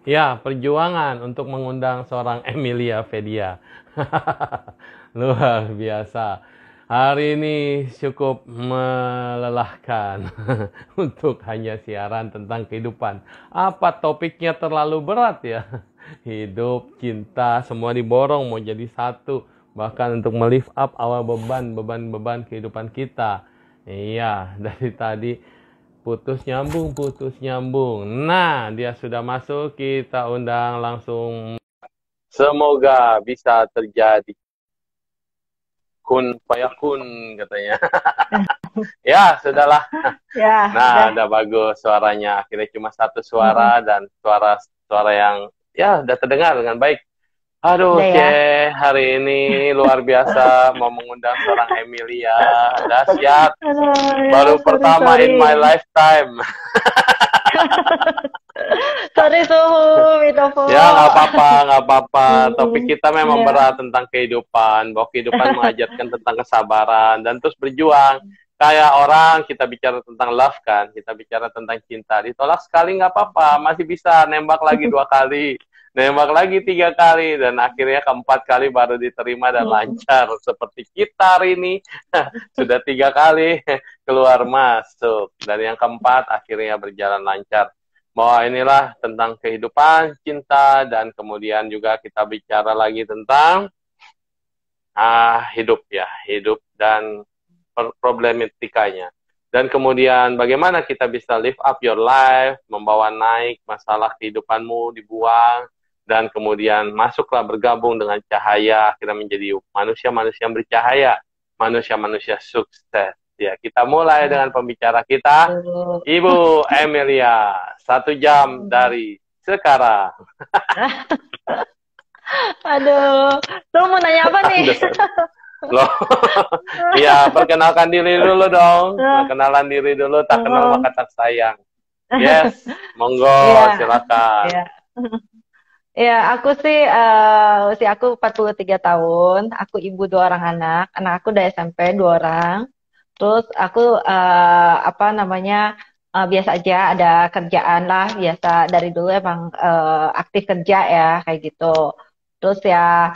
Ya, perjuangan untuk mengundang seorang Emilia Fedia. Luar biasa. Hari ini cukup melelahkan untuk hanya siaran tentang kehidupan. Apa topiknya terlalu berat ya? Hidup, cinta, semua diborong mau jadi satu. Bahkan untuk melift up awal beban kehidupan kita. Iya, dari tadi putus nyambung, putus nyambung. Nah, dia sudah masuk, kita undang langsung. Semoga bisa terjadi. Kun fayakun katanya. Ya, sudahlah. Ya, Nah, udah. udah bagus suaranya. Akhirnya cuma satu suara dan suara yang ya udah terdengar dengan baik. Aduh, Udah ya. Ceh, hari ini luar biasa mau mengundang seorang Emilia. Dahsyat. Aduh, ya, Baru sorry, pertama sorry. in my lifetime. Sorry suhu, Mitopo. Ya, nggak apa-apa, nggak apa-apa. Topik Hmm, kita memang ya. berat tentang kehidupan, bahwa kehidupan mengajarkan tentang kesabaran dan terus berjuang. Kayak orang kita bicara tentang love kan, kita bicara tentang cinta. Ditolak sekali nggak apa-apa, masih bisa nembak lagi 2 kali, nembak lagi 3 kali, dan akhirnya keempat kali baru diterima dan lancar. Seperti kita hari ini, sudah 3 kali keluar masuk, dan yang keempat akhirnya berjalan lancar. Bahwa inilah tentang kehidupan, cinta, dan kemudian juga kita bicara lagi tentang hidup ya, hidup dan problematikanya. Dan kemudian bagaimana kita bisa live up your life, membawa naik masalah kehidupanmu, dibuang, dan kemudian masuklah bergabung dengan cahaya, akhirnya menjadi manusia-manusia yang bercahaya, manusia-manusia sukses. Ya, kita mulai dengan pembicara kita, Aduh. Ibu Emilia, 1 jam dari sekarang. Aduh. Lu mau nanya apa nih? Loh, ya perkenalkan diri dulu dong. Perkenalan diri dulu, tak kenal maka tak sayang. Yes, monggo, Iya, silakan. iya. Ya, aku sih usia aku 43 tahun. Aku ibu 2 orang anak. Anak aku udah SMP 2 orang. Terus aku apa namanya biasa aja ada kerjaan lah biasa dari dulu emang aktif kerja ya kayak gitu. Terus ya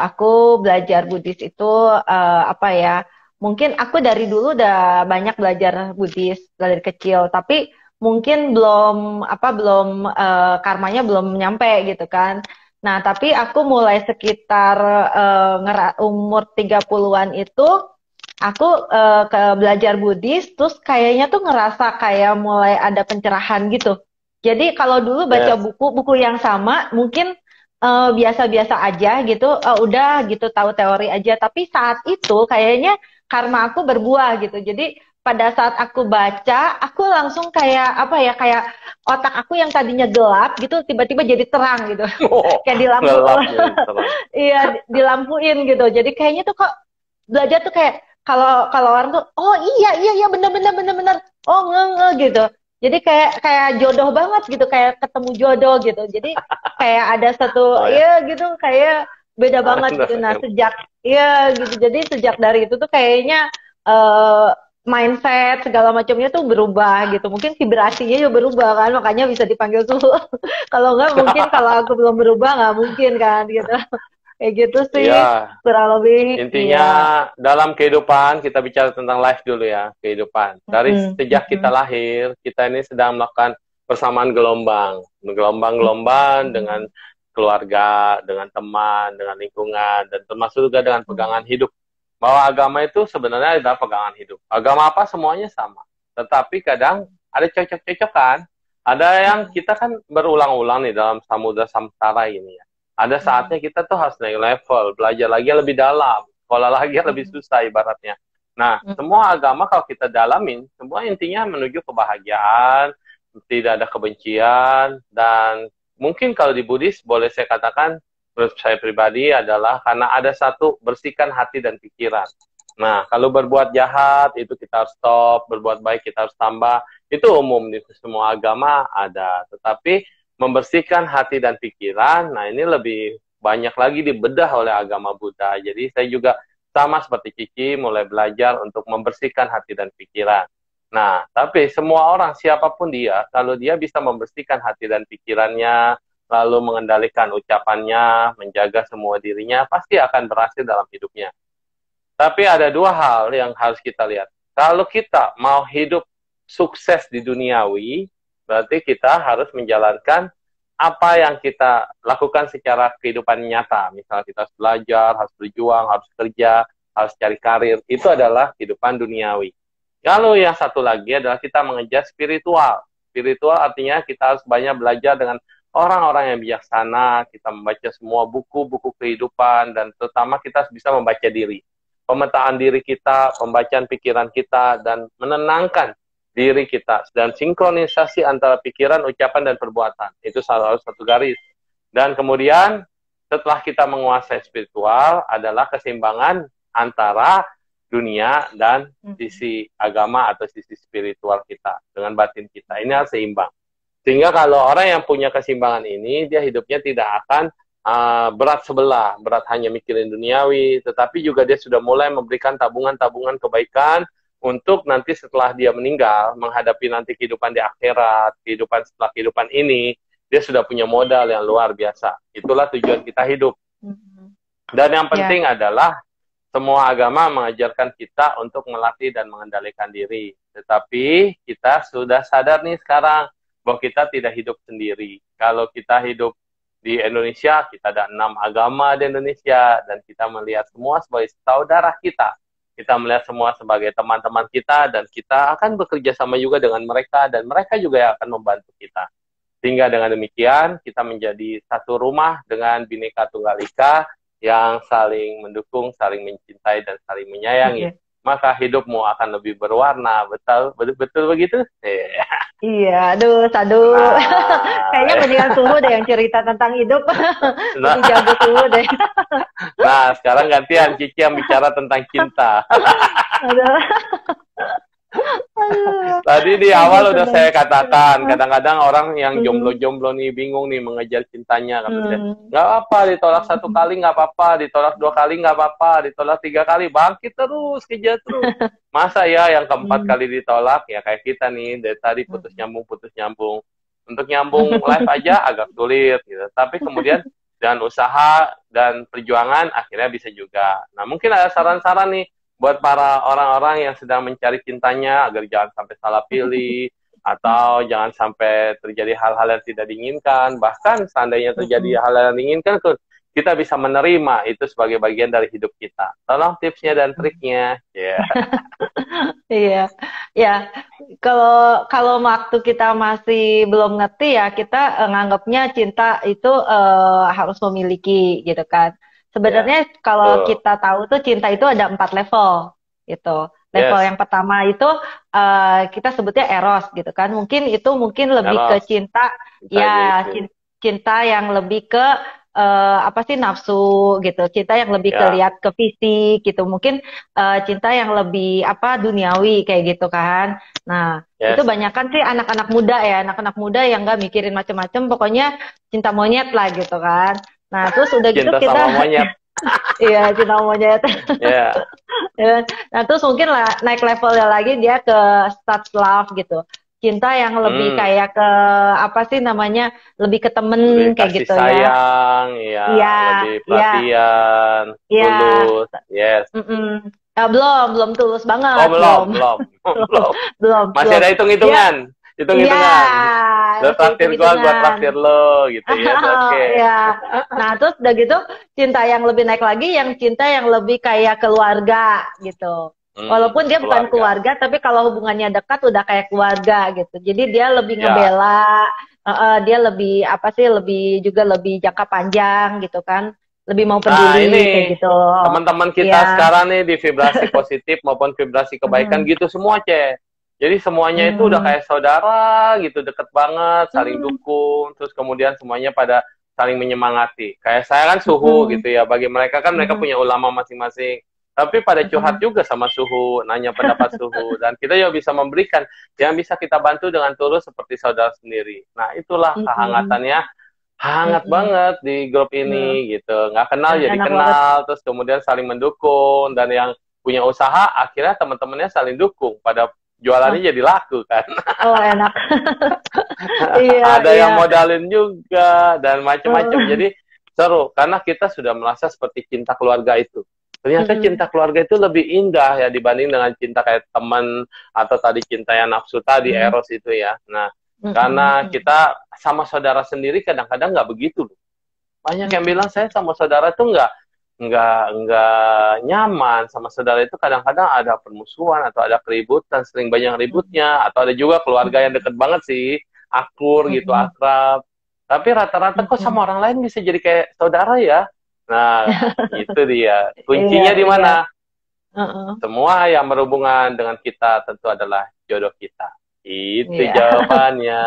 aku belajar Buddhis itu apa ya? Mungkin aku dari dulu udah banyak belajar Buddhis dari kecil, tapi mungkin belum karmanya belum nyampe gitu kan. Nah, tapi aku mulai sekitar umur 30-an itu aku ke belajar Buddhis, terus kayaknya tuh ngerasa kayak mulai ada pencerahan gitu. Jadi kalau dulu baca Yes, buku-buku yang sama, mungkin biasa-biasa aja gitu, udah gitu tahu teori aja. Tapi saat itu kayaknya karma aku berbuah gitu. Jadi pada saat aku baca, aku langsung kayak apa ya, kayak otak aku yang tadinya gelap gitu, tiba-tiba jadi terang gitu. oh, Kayak di lampu, gelap jadi terang. iya dilampuin gitu. Jadi kayaknya tuh kok belajar tuh kayak kalau kalau orang tuh oh iya iya iya bener-bener oh nge gitu. Jadi kayak kayak jodoh banget gitu, kayak ketemu jodoh gitu. Jadi kayak ada satu Oh ya, ya gitu kayak beda banget gitu. Nah, sejak ya gitu. Jadi sejak dari itu tuh kayaknya eh mindset segala macamnya tuh berubah gitu. Mungkin vibrasinya juga berubah kan, makanya bisa dipanggil suhu. Kalau enggak mungkin kalau aku belum berubah nggak mungkin kan gitu. Kayak gitu sih iya. kurang lebih. Intinya Iya. dalam kehidupan, kita bicara tentang life dulu ya, kehidupan. Dari Mm-mm, sejak kita mm-mm, lahir, kita ini sedang melakukan persamaan gelombang. Gelombang-gelombang dengan keluarga, dengan teman, dengan lingkungan, dan termasuk juga dengan pegangan hidup. Bahwa agama itu sebenarnya adalah pegangan hidup. Agama apa semuanya sama. Tetapi kadang ada cocok-cocokan. Ada yang kita kan berulang-ulang nih dalam samudra samsara ini ya. Ada saatnya kita tuh harus naik level, belajar lagi yang lebih dalam, sekolah lagi yang lebih susah ibaratnya. Nah, semua agama kalau kita dalamin, semua intinya menuju kebahagiaan, tidak ada kebencian, dan mungkin kalau di Buddhis, boleh saya katakan, menurut saya pribadi adalah karena ada satu, bersihkan hati dan pikiran. Nah, kalau berbuat jahat, itu kita harus stop, berbuat baik kita harus tambah, itu umum di semua agama ada. Tetapi membersihkan hati dan pikiran, nah ini lebih banyak lagi dibedah oleh agama Buddha. Jadi saya juga sama seperti Cici, mulai belajar untuk membersihkan hati dan pikiran. Nah, tapi semua orang, siapapun dia, kalau dia bisa membersihkan hati dan pikirannya, lalu mengendalikan ucapannya, menjaga semua dirinya, pasti akan berhasil dalam hidupnya. Tapi ada dua hal yang harus kita lihat. Kalau kita mau hidup sukses di duniawi, berarti kita harus menjalankan apa yang kita lakukan secara kehidupan nyata. Misalnya kita harus belajar, harus berjuang, harus kerja, harus cari karir. Itu adalah kehidupan duniawi. Lalu yang satu lagi adalah kita mengejar spiritual. Spiritual artinya kita harus banyak belajar dengan orang-orang yang bijaksana, kita membaca semua buku-buku kehidupan, dan terutama kita bisa membaca diri. Pemetaan diri kita, pembacaan pikiran kita, dan menenangkan diri kita. Dan sinkronisasi antara pikiran, ucapan, dan perbuatan. Itu harus satu garis. Dan kemudian setelah kita menguasai spiritual adalah keseimbangan antara dunia dan sisi agama atau sisi spiritual kita dengan batin kita. Ini harus seimbang. Sehingga kalau orang yang punya keseimbangan ini, dia hidupnya tidak akan berat sebelah, berat hanya mikirin duniawi, tetapi juga dia sudah mulai memberikan tabungan-tabungan kebaikan untuk nanti setelah dia meninggal, menghadapi nanti kehidupan di akhirat, kehidupan setelah kehidupan ini, dia sudah punya modal yang luar biasa. Itulah tujuan kita hidup. Dan yang penting adalah semua agama mengajarkan kita untuk melatih dan mengendalikan diri. Tetapi kita sudah sadar nih sekarang bahwa kita tidak hidup sendiri. Kalau kita hidup di Indonesia, kita ada 6 agama di Indonesia, dan kita melihat semua sebagai saudara kita. Kita melihat semua sebagai teman-teman kita, dan kita akan bekerja sama juga dengan mereka, dan mereka juga akan membantu kita. Sehingga dengan demikian, kita menjadi satu rumah dengan Bhinneka Tunggal Ika, yang saling mendukung, saling mencintai, dan saling menyayangi. Maka hidupmu akan lebih berwarna. Betul begitu? Iya, aduh. Nah. Kayaknya mendingan Suhu deh yang cerita tentang hidup. Lebih jago Suhu deh. Nah, sekarang gantian Cici yang bicara tentang cinta. Aduh. Tadi di awal udah saya katakan, kadang-kadang orang yang jomblo-jomblo nih bingung nih mengejar cintanya, kata saya. Nggak apa, ditolak 1 kali nggak apa-apa, ditolak 2 kali nggak apa-apa, ditolak 3 kali, bangkit terus, kejar terus. Masa ya yang keempat kali ditolak, ya kayak kita nih, dari tadi putus nyambung. Untuk nyambung live aja agak sulit gitu. Tapi kemudian dengan usaha dan perjuangan akhirnya bisa juga. Nah, mungkin ada saran-saran nih buat para orang-orang yang sedang mencari cintanya agar jangan sampai salah pilih atau jangan sampai terjadi hal-hal yang tidak diinginkan. Bahkan seandainya terjadi hal-hal yang diinginkan, kita bisa menerima itu sebagai bagian dari hidup kita. Tolong tipsnya dan triknya. Iya, ya. Kalau waktu kita masih belum ngerti ya, kita nganggapnya cinta itu harus memiliki gitu kan. Sebenarnya kalau kita tahu tuh cinta itu ada 4 level gitu. Level yang pertama itu kita sebutnya eros gitu kan. Mungkin lebih eros. Ke cinta cinta yang lebih ke nafsu gitu. Cinta yang lebih ke lihat ke fisik gitu. Mungkin cinta yang lebih duniawi kayak gitu kan. Nah, itu banyakan sih anak-anak muda ya, anak-anak muda yang nggak mikirin macam-macam, pokoknya cinta monyet lah gitu kan. Nah, terus udah gitu kita sama monyet. Iya, cinta monyet. Nah, terus mungkin naik levelnya lagi dia ke start love gitu. Cinta yang lebih kayak ke lebih ke temen lebih kayak gitu sayang, lebih perhatian, tulus. Belum tulus banget. Oh, belum. Masih ada hitung-hitungan. Lo traktir gua traktir lo gitu ya. Oke. Nah, terus udah gitu cinta yang lebih naik lagi, yang cinta yang lebih kayak keluarga gitu. Walaupun dia bukan keluarga, tapi kalau hubungannya dekat udah kayak keluarga gitu. Jadi dia lebih ngebela, dia lebih lebih jangka panjang gitu kan. Lebih mau peduli kayak gitu. Teman-teman kita sekarang nih di vibrasi positif maupun vibrasi kebaikan gitu semua, Jadi semuanya itu udah kayak saudara gitu, deket banget, saling dukung, terus kemudian semuanya pada saling menyemangati. Kayak saya kan Suhu gitu ya, bagi mereka kan mereka punya ulama masing-masing, tapi pada curhat juga sama Suhu, nanya pendapat Suhu, dan kita juga bisa memberikan yang bisa kita bantu dengan tulus seperti saudara sendiri. Nah, itulah kehangatannya, hangat banget di grup ini gitu, nggak kenal jadi kenal, terus kemudian saling mendukung, dan yang punya usaha akhirnya teman-temannya saling dukung pada Hah? jualannya jadi laku kan. Oh, enak. Iya, Ada iya. yang modalin juga dan macam-macam. Heeh. Jadi seru karena kita sudah merasa seperti cinta keluarga itu. Ternyata cinta Mm-mm. keluarga itu lebih indah ya dibanding dengan cinta kayak teman atau tadi cinta yang nafsu tadi Mm-mm. eros itu ya. Nah, Mm-mm. karena kita sama saudara sendiri kadang-kadang nggak begitu loh. Banyak yang bilang Mm-mm. saya sama saudara tuh nggak nyaman sama saudara itu kadang-kadang ada permusuhan atau ada keributan, sering banyak ributnya atau ada juga keluarga yang deket banget sih, akur gitu, Mm-mm. akrab. Tapi rata-rata kok Mm-mm. sama orang lain bisa jadi kayak saudara ya. Nah, itu dia. Iya, Kuncinya di iya. mana? Heeh. Semua yang berhubungan dengan kita tentu adalah jodoh kita. Itu Iya. jawabannya.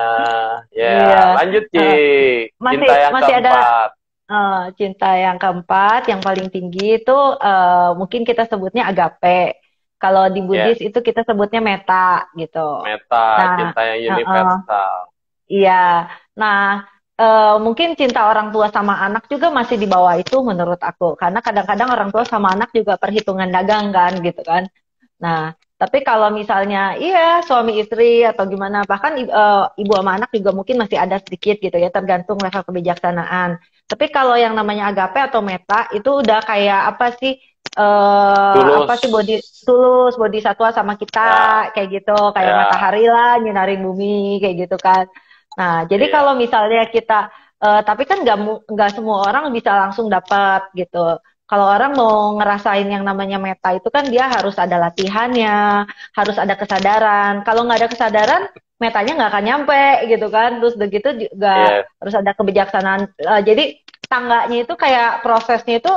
Iya. Ya, lanjut Ci. Eh, masih Cinta yang masih ada keempat. cinta yang keempat, yang paling tinggi itu mungkin kita sebutnya agape. Kalau di Buddhis Ya, itu kita sebutnya metta gitu. meta, Nah, cinta yang eh, eh, universal. iya. Nah, mungkin cinta orang tua sama anak juga masih di bawah itu menurut aku. Karena kadang-kadang orang tua sama anak juga perhitungan dagang kan gitu kan. Nah, tapi kalau misalnya iya suami istri atau gimana, bahkan ibu sama anak juga mungkin masih ada sedikit gitu ya, tergantung level kebijaksanaan. Tapi kalau yang namanya agape atau meta itu udah kayak apa sih apa Tulus. sih body tulus body satwa sama kita Ya, kayak gitu, kayak ya, matahari lah nyinarin bumi kayak gitu kan. Nah, jadi kalau iya. misalnya kita tapi kan nggak semua orang bisa langsung dapat gitu. Kalau orang mau ngerasain yang namanya meta itu kan dia harus ada latihannya, harus ada kesadaran. Kalau nggak ada kesadaran, metanya nggak akan nyampe gitu kan. Terus begitu juga Iya, harus ada kebijaksanaan. Jadi tangganya itu kayak prosesnya itu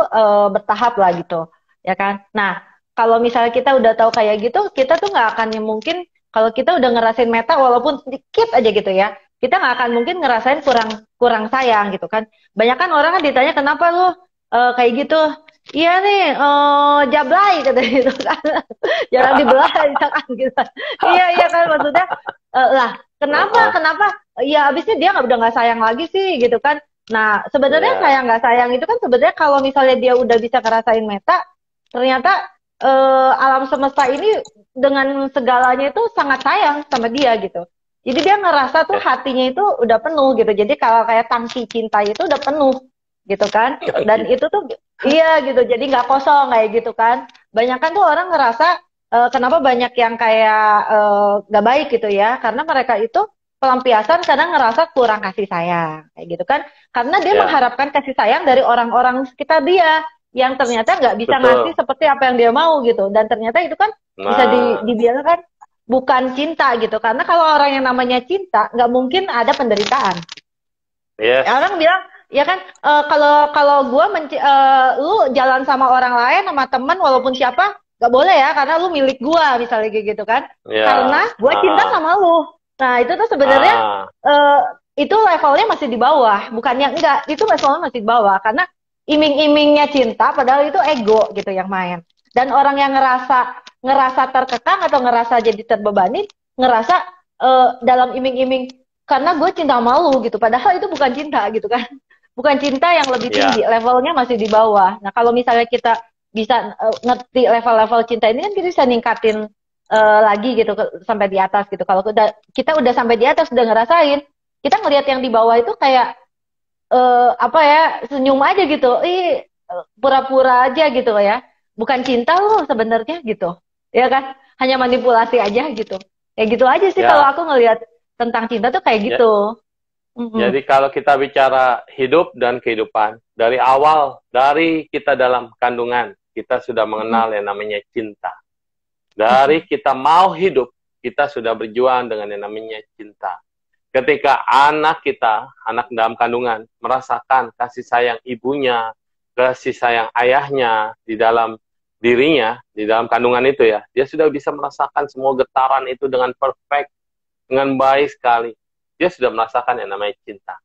bertahap lah gitu, ya kan. Nah, kalau misalnya kita udah tahu kayak gitu, kita tuh nggak akan mungkin kalau kita udah ngerasain meta walaupun sedikit aja gitu ya, kita nggak akan mungkin ngerasain kurang kurang sayang gitu kan. Banyak kan orang kan ditanya kenapa lu kayak gitu. Iya nih, jablay kata gitu kan. Jarang dibelah misalkan gitu. Iya iya kan maksudnya lah kenapa heeh, kenapa ya abisnya dia udah nggak sayang lagi sih gitu kan. Nah sebenarnya iya, sayang nggak sayang itu kan sebenarnya kalau misalnya dia udah bisa ngerasain meta, ternyata alam semesta ini dengan segalanya itu sangat sayang sama dia gitu. Jadi dia ngerasa tuh iya. hatinya itu udah penuh gitu. Jadi kalau kayak tangki cinta itu udah penuh gitu kan. Yang Dan gitu. itu tuh iya gitu. Jadi nggak kosong kayak gitu kan. Banyak kan tuh orang ngerasa kenapa banyak yang kayak nggak baik gitu ya. Karena mereka itu pelampiasan kadang ngerasa kurang kasih sayang kayak gitu kan. Karena dia Ya, mengharapkan kasih sayang dari orang-orang sekitar dia yang ternyata nggak bisa ngasih betul. seperti apa yang dia mau gitu. Dan ternyata itu kan bisa Nah, dibilang kan bukan cinta gitu. Karena kalau orang yang namanya cinta nggak mungkin ada penderitaan. Ya, yes, orang bilang ya kan kalau kalau gue lu jalan sama orang lain sama teman walaupun siapa nggak boleh ya karena lu milik gue misalnya kayak gitu kan karena ya, gue cinta ah, sama lu. Nah itu tuh sebenarnya ah, eh, itu levelnya masih di bawah, bukannya enggak, itu levelnya masih di bawah karena iming-imingnya cinta padahal itu ego gitu yang main. Dan orang yang ngerasa ngerasa terkekang atau ngerasa jadi terbebani, ngerasa dalam iming-iming karena gue cinta sama lu gitu. Padahal itu bukan cinta gitu kan. Bukan cinta yang lebih tinggi, ya, levelnya masih di bawah. Nah, kalau misalnya kita bisa ngerti level-level cinta ini kan kita bisa ningkatin lagi gitu sampai di atas gitu. Kalau kita udah sampai di atas udah ngerasain, kita ngelihat yang di bawah itu kayak apa ya senyum aja gitu. Pura-pura aja gitu ya. Bukan cinta loh sebenarnya gitu. Ya kan? Hanya manipulasi aja gitu. Kayak gitu aja sih kalau ya, aku ngelihat tentang cinta tuh kayak ya. gitu. Mm-mm. Jadi kalau kita bicara hidup dan kehidupan, dari awal, dari kita dalam kandungan, kita sudah Mm-mm. mengenal yang namanya cinta. Mm-mm. Dari kita mau hidup, kita sudah berjuang dengan yang namanya cinta. Ketika anak kita, anak dalam kandungan, merasakan kasih sayang ibunya, kasih sayang ayahnya di dalam dirinya, di dalam kandungan itu ya, dia sudah bisa merasakan semua getaran itu dengan perfect, dengan baik sekali. Dia sudah merasakan yang namanya cinta.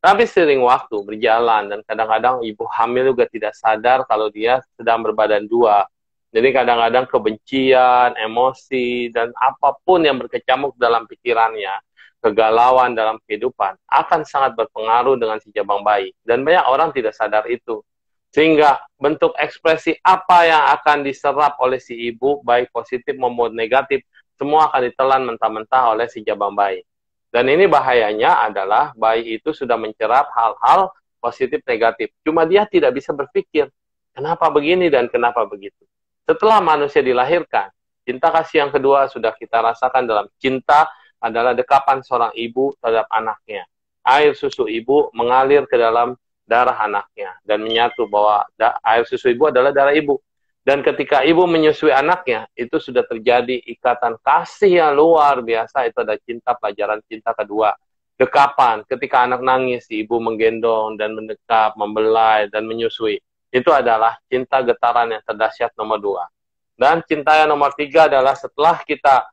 Tapi sering waktu berjalan dan kadang-kadang ibu hamil juga tidak sadar kalau dia sedang berbadan dua. Jadi kadang-kadang kebencian, emosi, dan apapun yang berkecamuk dalam pikirannya, kegalauan dalam kehidupan, akan sangat berpengaruh dengan si jabang bayi. Dan banyak orang tidak sadar itu. Sehingga bentuk ekspresi apa yang akan diserap oleh si ibu, baik positif maupun negatif, semua akan ditelan mentah-mentah oleh si jabang bayi. Dan ini bahayanya adalah bayi itu sudah mencerap hal-hal positif negatif. Cuma dia tidak bisa berpikir, kenapa begini dan kenapa begitu. Setelah manusia dilahirkan, cinta kasih yang kedua sudah kita rasakan dalam cinta adalah dekapan seorang ibu terhadap anaknya. Air susu ibu mengalir ke dalam darah anaknya dan menyatu bahwa air susu ibu adalah darah ibu. Dan ketika ibu menyusui anaknya, itu sudah terjadi ikatan kasih yang luar biasa. Itu ada cinta, pelajaran cinta kedua. Dekapan, ketika anak nangis, ibu menggendong dan mendekap, membelai, dan menyusui. Itu adalah cinta getaran yang terdahsyat nomor 2. Dan cinta yang nomor 3 adalah setelah kita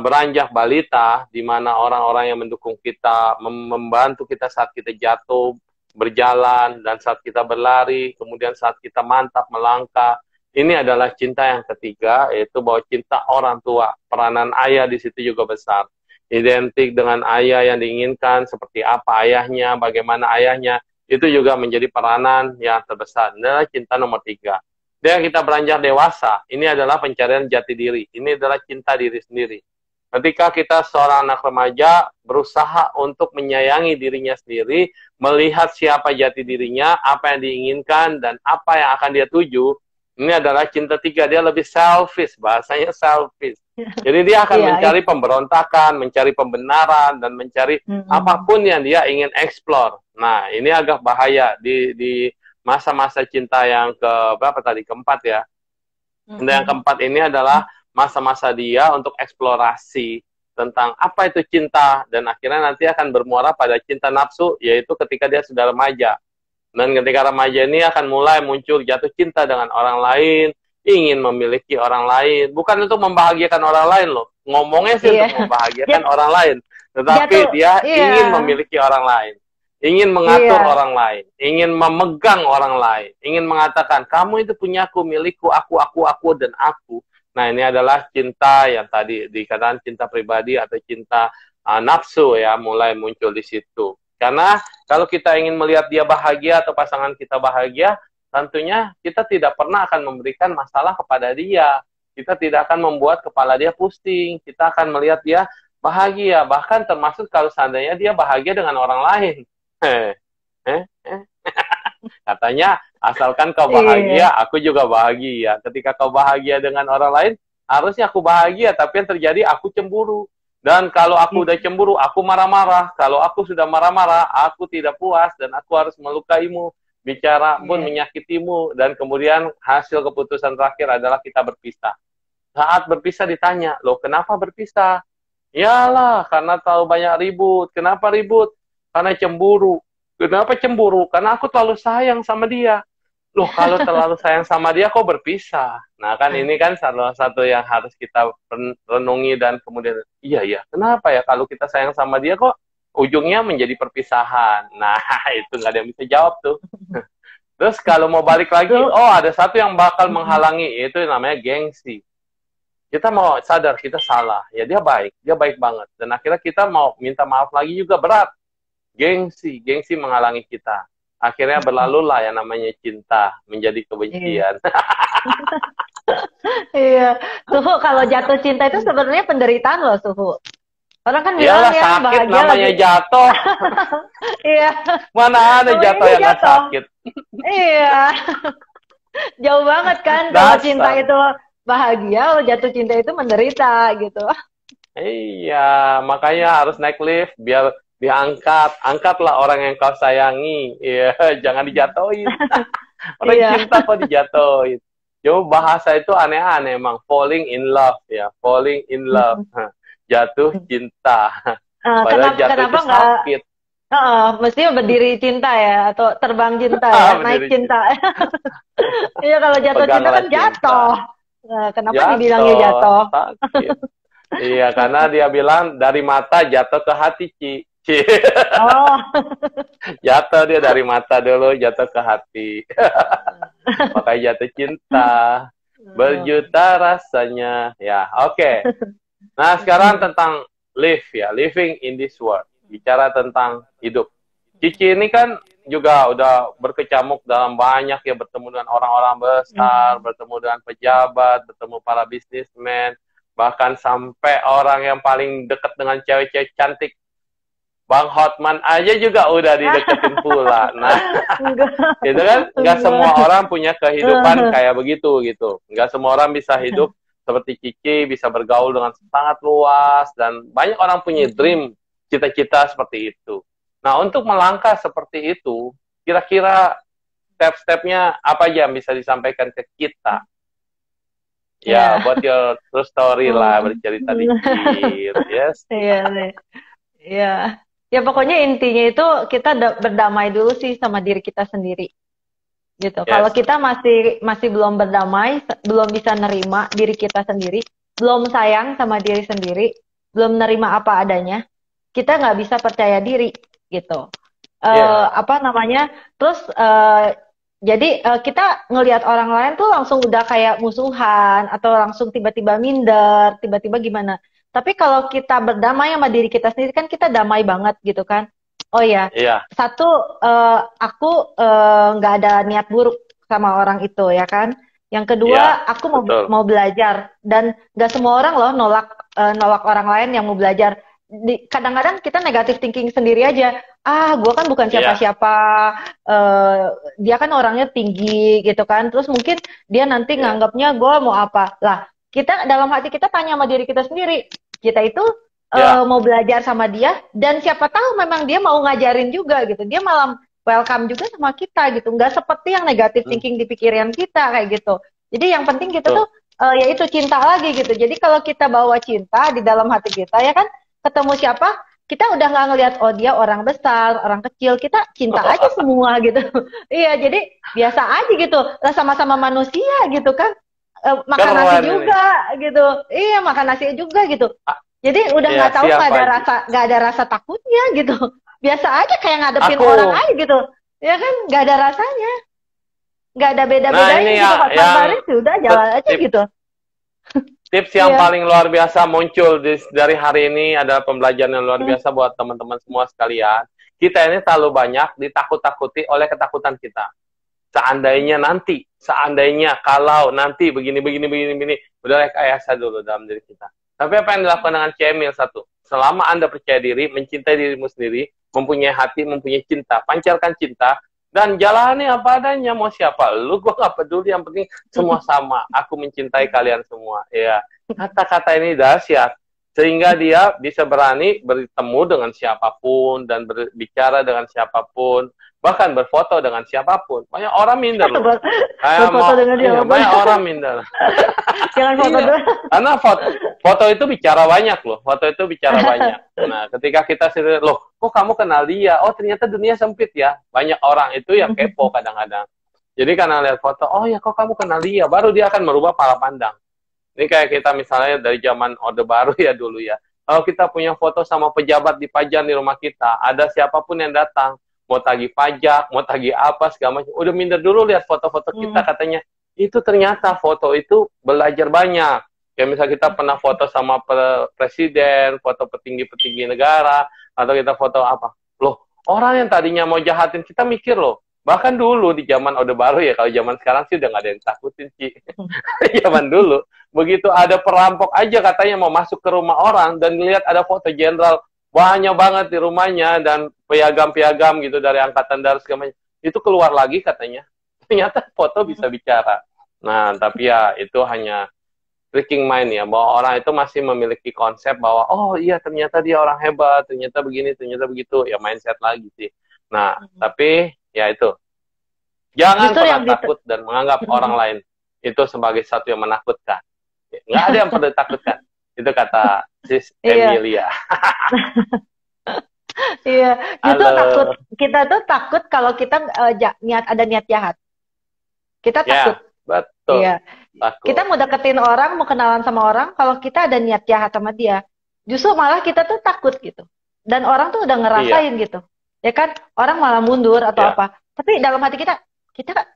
beranjak balita, di mana orang-orang yang mendukung kita, membantu kita saat kita jatuh, berjalan, dan saat kita berlari, kemudian saat kita mantap melangkah. Ini adalah cinta yang ketiga, yaitu bahwa cinta orang tua. Peranan ayah di situ juga besar. Identik dengan ayah yang diinginkan, seperti apa ayahnya, bagaimana ayahnya, itu juga menjadi peranan yang terbesar. Ini adalah cinta nomor 3. Dan kita beranjak dewasa, ini adalah pencarian jati diri. Ini adalah cinta diri sendiri. Ketika kita seorang anak remaja berusaha untuk menyayangi dirinya sendiri, melihat siapa jati dirinya, apa yang diinginkan, dan apa yang akan dia tuju, ini adalah cinta 3. Dia lebih selfish, bahasanya selfish. Jadi dia akan mencari pemberontakan, mencari pembenaran, dan mencari apapun yang dia ingin explore. Nah, ini agak bahaya di masa-masa cinta yang berapa tadi? Keempat ya. Dan yang keempat ini adalah masa-masa dia untuk eksplorasi tentang apa itu cinta, dan akhirnya nanti akan bermuara pada cinta nafsu, yaitu ketika dia sudah remaja. Dan ketika remaja ini akan mulai muncul jatuh cinta dengan orang lain, ingin memiliki orang lain. Bukan untuk membahagiakan orang lain loh. Ngomongnya sih untuk membahagiakan orang lain. Tetapi dia ingin memiliki orang lain. Ingin mengatur orang lain. Ingin memegang orang lain. Ingin mengatakan, kamu itu punyaku, milikku, aku, dan aku. Nah, ini adalah cinta yang tadi dikatakan cinta pribadi atau cinta nafsu ya, mulai muncul di situ. Karena kalau kita ingin melihat dia bahagia atau pasangan kita bahagia, tentunya kita tidak pernah akan memberikan masalah kepada dia. Kita tidak akan membuat kepala dia pusing. Kita akan melihat dia bahagia. Bahkan termasuk kalau seandainya dia bahagia dengan orang lain. Katanya, asalkan kau bahagia, aku juga bahagia. Ketika kau bahagia dengan orang lain, harusnya aku bahagia. Tapi yang terjadi, aku cemburu. Dan kalau aku udah cemburu, aku marah-marah. Kalau aku sudah marah-marah, aku tidak puas dan aku harus melukaimu, bicara pun menyakitimu, dan kemudian hasil keputusan terakhir adalah kita berpisah. Saat berpisah ditanya, loh kenapa berpisah? Yalah, karena terlalu banyak ribut. Kenapa ribut? Karena cemburu. Kenapa cemburu? Karena aku terlalu sayang sama dia. Loh, kalau terlalu sayang sama dia, kok berpisah? Nah, kan ini kan salah satu yang harus kita renungi dan kemudian, iya, kenapa ya kalau kita sayang sama dia, kok ujungnya menjadi perpisahan? Nah, itu nggak ada yang bisa jawab tuh. Terus kalau mau balik lagi, oh ada satu yang bakal menghalangi, itu namanya gengsi. Kita mau sadar kita salah, ya dia baik banget. Dan akhirnya kita mau minta maaf lagi juga berat. Gengsi menghalangi kita. Akhirnya berlalulah yang namanya cinta menjadi kebencian. Iya, Suhu, kalau jatuh cinta itu sebenarnya penderitaan loh, Suhu. Orang kan bilang ya sakit bahagia namanya lagi. jatuh. Iya. Mana ada jatuh yang nggak sakit? Iya. Jauh banget kan kalau cinta itu bahagia, kalau jatuh cinta itu menderita gitu. Iya, makanya harus naik lift biar angkatlah orang yang kau sayangi. Iya, jangan dijatuhin. Orang cinta kok dijatuhin. Coba bahasa itu aneh-aneh emang, falling in love ya, falling in love. Jatuh cinta. Padahal jatuh itu sakit. Mesti berdiri cinta ya, atau terbang cinta ya, naik cinta. Iya, kalau jatuh cinta kan jatuh. Nah, kenapa dibilangnya jatuh? Iya, karena dia bilang dari mata jatuh ke hati, Ci. Jatuh dia dari mata dulu, jatuh ke hati. Makanya jatuh cinta. Berjuta rasanya. Ya, oke. Nah, sekarang tentang living in this world. Bicara tentang hidup. Cici ini kan juga udah berkecamuk dalam banyak ya, bertemu dengan orang-orang besar, bertemu dengan pejabat, bertemu para bisnismen, Bahkan sampai orang yang paling dekat dengan cewek-cewek cantik, Bang Hotman aja juga udah dideketin pula. Nah, Enggak, itu kan nggak semua enggak. orang punya kehidupan kayak begitu gitu. Nggak semua orang bisa hidup seperti Kiki, bisa bergaul dengan sangat luas, dan banyak orang punya dream, cita-cita seperti itu. Nah, untuk melangkah seperti itu, kira-kira step-stepnya apa aja yang bisa disampaikan ke kita? Ya, Ya. buat your true story lah, Hmm. bercerita dikit. Yes. Iya, nih. Iya. Ya pokoknya intinya itu kita berdamai dulu sih sama diri kita sendiri gitu. Kalau Yes. kita masih masih belum berdamai, belum bisa nerima diri kita sendiri, belum sayang sama diri sendiri, belum nerima apa adanya, kita nggak bisa percaya diri gitu. Yeah. Apa namanya? Terus jadi kita ngelihat orang lain tuh langsung udah kayak musuhan atau langsung tiba-tiba minder, tiba-tiba gimana. Tapi kalau kita berdamai sama diri kita sendiri kan kita damai banget gitu kan. Oh ya, Iya. satu aku nggak ada niat buruk sama orang itu ya kan. Yang Iya. kedua, aku mau Betul. mau belajar dan nggak semua orang loh nolak orang lain yang mau belajar. Kadang-kadang kita negatif thinking sendiri aja. Ah, gue kan bukan Iya. siapa-siapa. eh, Dia kan orangnya tinggi gitu kan. Terus mungkin dia nanti Iya. nganggapnya gue mau apa. Lah, kita dalam hati kita tanya sama diri kita sendiri. Kita itu Iya. mau belajar sama dia dan siapa tahu memang dia mau ngajarin juga gitu. Dia malah welcome juga sama kita gitu. Nggak seperti yang negatif Hmm. thinking di pikiran kita kayak gitu. Jadi yang penting kita Betul. tuh yaitu cinta lagi gitu. Jadi kalau kita bawa cinta di dalam hati kita ya kan ketemu siapa kita udah nggak ngelihat oh dia orang besar, orang kecil, kita cinta aja semua gitu. Iya, jadi biasa aja gitu. Lah sama-sama manusia gitu kan. Makan nasi Keren ini. juga gitu. Iya, makan nasi juga gitu. Ah, Jadi udah ya, nggak tahu siap Haji. nggak ada rasa takutnya gitu. Biasa aja kayak ngadepin Aku, orang aja gitu. Ya kan nggak ada rasanya, nggak ada nah beda-bedanya ini gitu. ya Hotman yang Paris sudah jalan aja tip, gitu. tips yang Iya. paling luar biasa muncul dari hari ini adalah pembelajaran yang luar Hmm. biasa buat teman-teman semua sekalian. Kita ini terlalu banyak ditakut-takuti oleh ketakutan kita. Seandainya, kalau nanti begini, udah rekayasa dulu dalam diri kita. Tapi apa yang dilakukan dengan Cemil satu? Selama Anda percaya diri, mencintai dirimu sendiri, mempunyai hati, mempunyai cinta, pancarkan cinta, dan jalani apa adanya. Mau siapa lu, gue gak peduli, yang penting semua sama. Aku mencintai kalian semua. Ya, kata-kata ini dahsyat. Sehingga dia bisa berani bertemu dengan siapapun dan berbicara dengan siapapun, bahkan berfoto dengan siapapun. Banyak orang minder loh. Berfoto dengan dia. Banyak orang minder. Jangan foto Iya, dulu. karena foto itu bicara banyak loh. Foto itu bicara banyak. Nah, ketika kita sendiri, loh, kok kamu kenal dia? Oh, ternyata dunia sempit ya. Banyak orang itu yang kepo kadang-kadang. Jadi karena lihat foto, oh ya kok kamu kenal dia? Baru dia akan merubah pola pandang. Ini kayak kita misalnya dari zaman Orde Baru ya dulu ya. Kalau kita punya foto sama pejabat di pajak di rumah kita, ada siapapun yang datang, mau tagih pajak, mau tagih apa, segala macam. Udah minder dulu lihat foto-foto kita, katanya. Itu ternyata foto itu belajar banyak. Kayak misalnya kita pernah foto sama presiden, foto petinggi-petinggi negara, atau kita foto apa. Loh, orang yang tadinya mau jahatin kita mikir loh. Bahkan dulu di zaman Orde Baru ya, kalau zaman sekarang sih udah nggak ada yang takutin sih. Zaman dulu, begitu ada perampok aja katanya mau masuk ke rumah orang dan lihat ada foto jenderal banyak banget di rumahnya dan piagam-piagam gitu dari angkatan darat segala macam. Itu keluar lagi katanya. Ternyata foto bisa bicara. Nah, tapi ya itu hanya tricking mind ya, bahwa orang itu masih memiliki konsep bahwa oh iya ternyata dia orang hebat, ternyata begini, ternyata begitu. Ya mindset lagi sih. Nah, tapi ya itu. Jangan Justru pernah yang takut dan menganggap orang lain itu sebagai satu yang menakutkan. Nggak ada yang perlu ditakutkan. Itu kata Sis Emilia. Iya, justru Halo. kita tuh takut kalau kita ada niat jahat. Kita takut. Betul. Iya. Takut. Kita mau deketin orang, mau kenalan sama orang, kalau kita ada niat jahat sama dia, justru malah kita tuh takut gitu. Dan orang tuh udah ngerasain gitu. Ya kan, orang malah mundur atau apa. Tapi dalam hati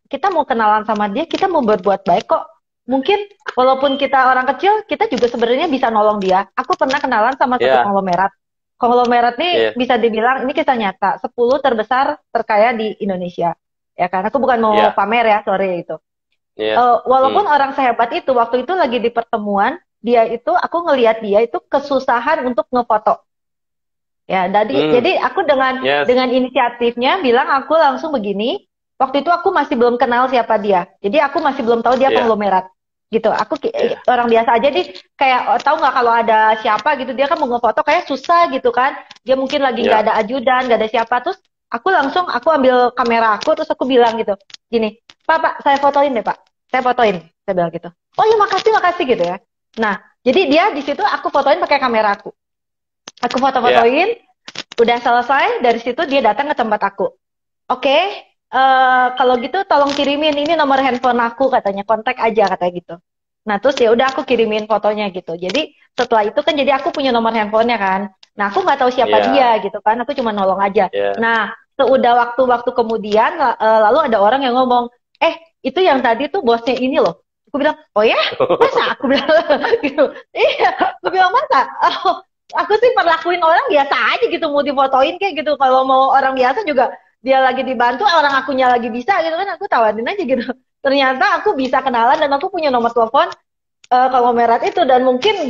kita mau kenalan sama dia, kita mau berbuat baik kok. Mungkin walaupun kita orang kecil, kita juga sebenarnya bisa nolong dia. Aku pernah kenalan sama satu konglomerat. Konglomerat nih bisa dibilang, ini kisah nyata, 10 terbesar terkaya di Indonesia. Ya kan, aku bukan mau pamer ya, sorry itu. Walaupun orang sehebat itu, waktu itu lagi di pertemuan, dia itu, aku ngelihat dia itu kesusahan untuk ngefoto. Ya, jadi aku dengan inisiatifnya bilang aku langsung begini. Waktu itu aku masih belum kenal siapa dia. Jadi aku masih belum tahu dia konglomerat. Gitu. Aku orang biasa aja nih, kayak tahu nggak kalau ada siapa gitu, dia kan mau ngefoto kayak susah gitu kan. Dia mungkin lagi nggak ada ajudan, nggak ada siapa. Terus aku ambil kamera aku, terus aku bilang gitu, gini, Pak, saya fotoin deh Pak. Saya fotoin. Saya bilang gitu. Oh iya, makasih gitu ya. Nah, jadi dia di situ aku fotoin pakai kamera aku. Aku foto-fotoin, udah selesai, dari situ dia datang ke tempat aku. Oke, kalau gitu tolong kirimin ini nomor handphone aku, katanya, kontak aja katanya gitu. Nah, terus ya udah aku kirimin fotonya gitu. Jadi setelah itu kan jadi aku punya nomor handphonenya kan. Nah, aku nggak tahu siapa dia gitu kan, aku cuma nolong aja. Nah, seudah waktu-waktu kemudian, lalu ada orang yang ngomong, itu yang tadi tuh bosnya ini loh. Aku bilang, oh ya? Masa? Aku bilang gitu. Iya, aku bilang masa? Oh, aku sih perlakuin orang biasa aja gitu, mau difotoin kayak gitu. Kalau mau orang biasa juga, dia lagi dibantu, orang akunya lagi bisa gitu kan, aku tawarin aja gitu. Ternyata aku bisa kenalan dan aku punya nomor telepon konglomerat itu, dan mungkin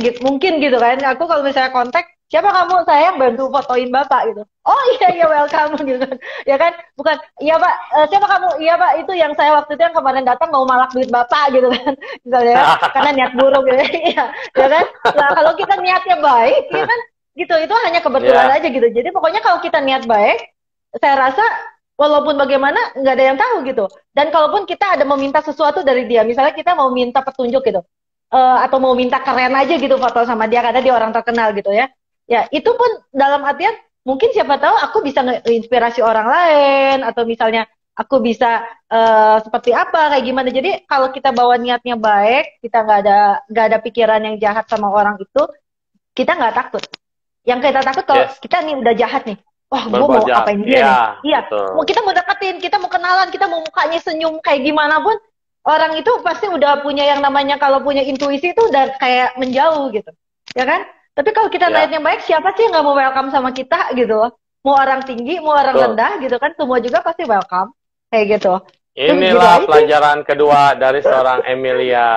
gitu kan, aku kalau misalnya kontak, siapa kamu, saya yang bantu fotoin bapak gitu. Oh iya welcome gitu kan, ya kan, bukan iya pak, siapa kamu, iya pak, itu yang saya waktu itu yang kemarin datang mau malak duit bapak gitu kan, misalnya ya, karena niat buruk gitu. Iya ya kan. Nah, kalau kita niatnya baik ya kan gitu, itu hanya kebetulan aja gitu. Jadi pokoknya kalau kita niat baik, saya rasa walaupun bagaimana nggak ada yang tahu gitu. Dan kalaupun kita ada meminta sesuatu dari dia, misalnya kita mau minta petunjuk gitu, atau mau minta keren aja gitu foto sama dia karena dia orang terkenal gitu ya. Ya, itu pun dalam artian mungkin siapa tahu aku bisa nginspirasi orang lain, atau misalnya aku bisa seperti apa, kayak gimana. Jadi kalau kita bawa niatnya baik, kita nggak ada pikiran yang jahat sama orang itu, kita nggak takut. Yang kita takut kalau kita nih udah jahat nih, wah gue mau apain dia nih. Iya, mau kita mau deketin, kita mau kenalan, kita mau mukanya senyum kayak gimana pun, orang itu pasti udah punya yang namanya, kalau punya intuisi itu udah kayak menjauh gitu, ya kan? Tapi kalau kita niatnya baik, siapa sih yang nggak mau welcome sama kita gitu loh? Mau orang tinggi, mau orang rendah gitu kan, semua juga pasti welcome kayak gitu. Inilah pelajaran kedua dari seorang Emilia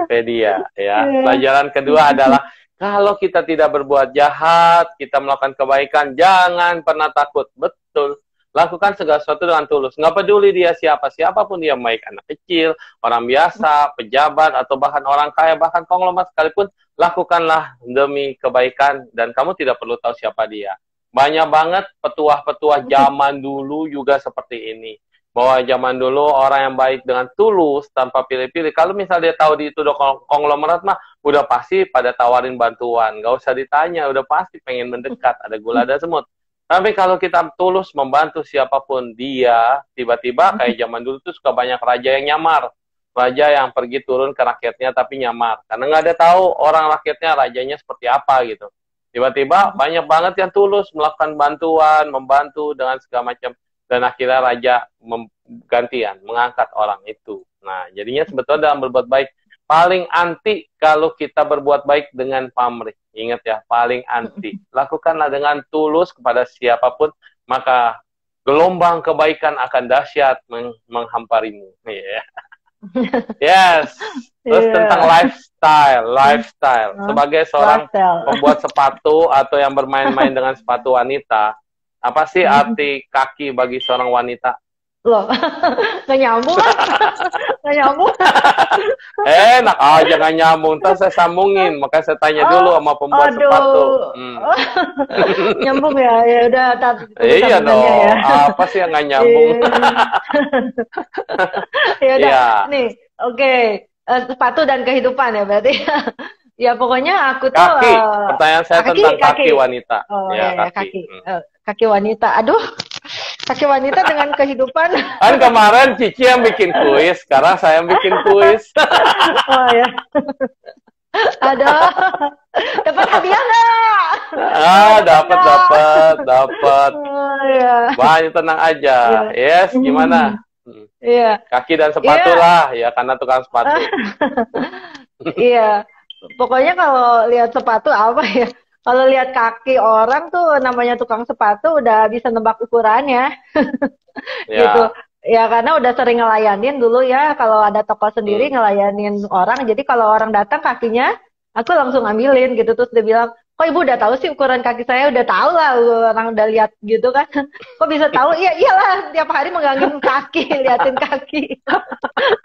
Fedia ya. Pelajaran kedua adalah kalau kita tidak berbuat jahat, kita melakukan kebaikan, jangan pernah takut. Betul. Lakukan segala sesuatu dengan tulus. Nggak peduli dia siapapun dia, baik anak kecil, orang biasa, pejabat, atau bahkan orang kaya, bahkan konglomerat sekalipun, lakukanlah demi kebaikan, dan kamu tidak perlu tahu siapa dia. Banyak banget petuah-petuah zaman dulu juga seperti ini. Bahwa zaman dulu orang yang baik dengan tulus, tanpa pilih-pilih. Kalau misalnya dia tahu di itu udah konglomerat mah, udah pasti pada tawarin bantuan. Nggak usah ditanya, udah pasti pengen mendekat, ada gula, ada semut. Tapi kalau kita tulus membantu siapapun dia, tiba-tiba kayak zaman dulu tuh suka banyak raja yang nyamar. Raja yang pergi turun ke rakyatnya tapi nyamar. Karena nggak ada tahu orang rakyatnya rajanya seperti apa gitu. Tiba-tiba banyak banget yang tulus melakukan bantuan, membantu dengan segala macam. Dan akhirnya raja gantian, mengangkat orang itu. Nah, jadinya sebetulnya dalam berbuat baik, paling anti kalau kita berbuat baik dengan pamrih. Ingat ya, paling anti. Lakukanlah dengan tulus kepada siapapun, maka gelombang kebaikan akan dahsyat menghamparimu. Yeah. Yes. Terus tentang lifestyle. Sebagai seorang pembuat sepatu atau yang bermain-main dengan sepatu wanita, apa sih arti kaki bagi seorang wanita? Loh, nggak nyambung kan? Nggak nyambung. Enak aja nggak nyambung. Ntar saya sambungin, makanya saya tanya dulu sama pembuat sepatu. Nyambung ya? Ya udah. Iya dong. Ya. Apa sih yang nggak nyambung? Ya udah. Nih, oke. Sepatu dan kehidupan ya berarti. Ya pokoknya aku tuh. Kaki. Pertanyaan saya tentang kaki wanita. Oh ya, kaki. Kaki wanita. Aduh. Kaki wanita dengan kehidupan. Kan kemarin Cici yang bikin kuis, sekarang saya yang bikin kuis. Oh ya. Aduh. Dapat hadiah nggak? Dapat. Oh, ya. Banyak, tenang aja. Yes, gimana? Iya. Kaki dan sepatu lah, ya karena tukang sepatu. Iya. Pokoknya kalau lihat sepatu apa ya? Kalau lihat kaki orang tuh namanya tukang sepatu udah bisa nebak ukurannya. Gitu. Ya karena udah sering ngelayanin dulu ya, kalau ada toko sendiri ngelayanin orang. Jadi kalau orang datang kakinya Aku langsung ambilin gitu, terus dia bilang, kok ibu udah tahu sih ukuran kaki saya? Udah tahu lah, orang udah lihat gitu kan. Kok bisa tahu? Iya iyalah, tiap hari megangin kaki, liatin kaki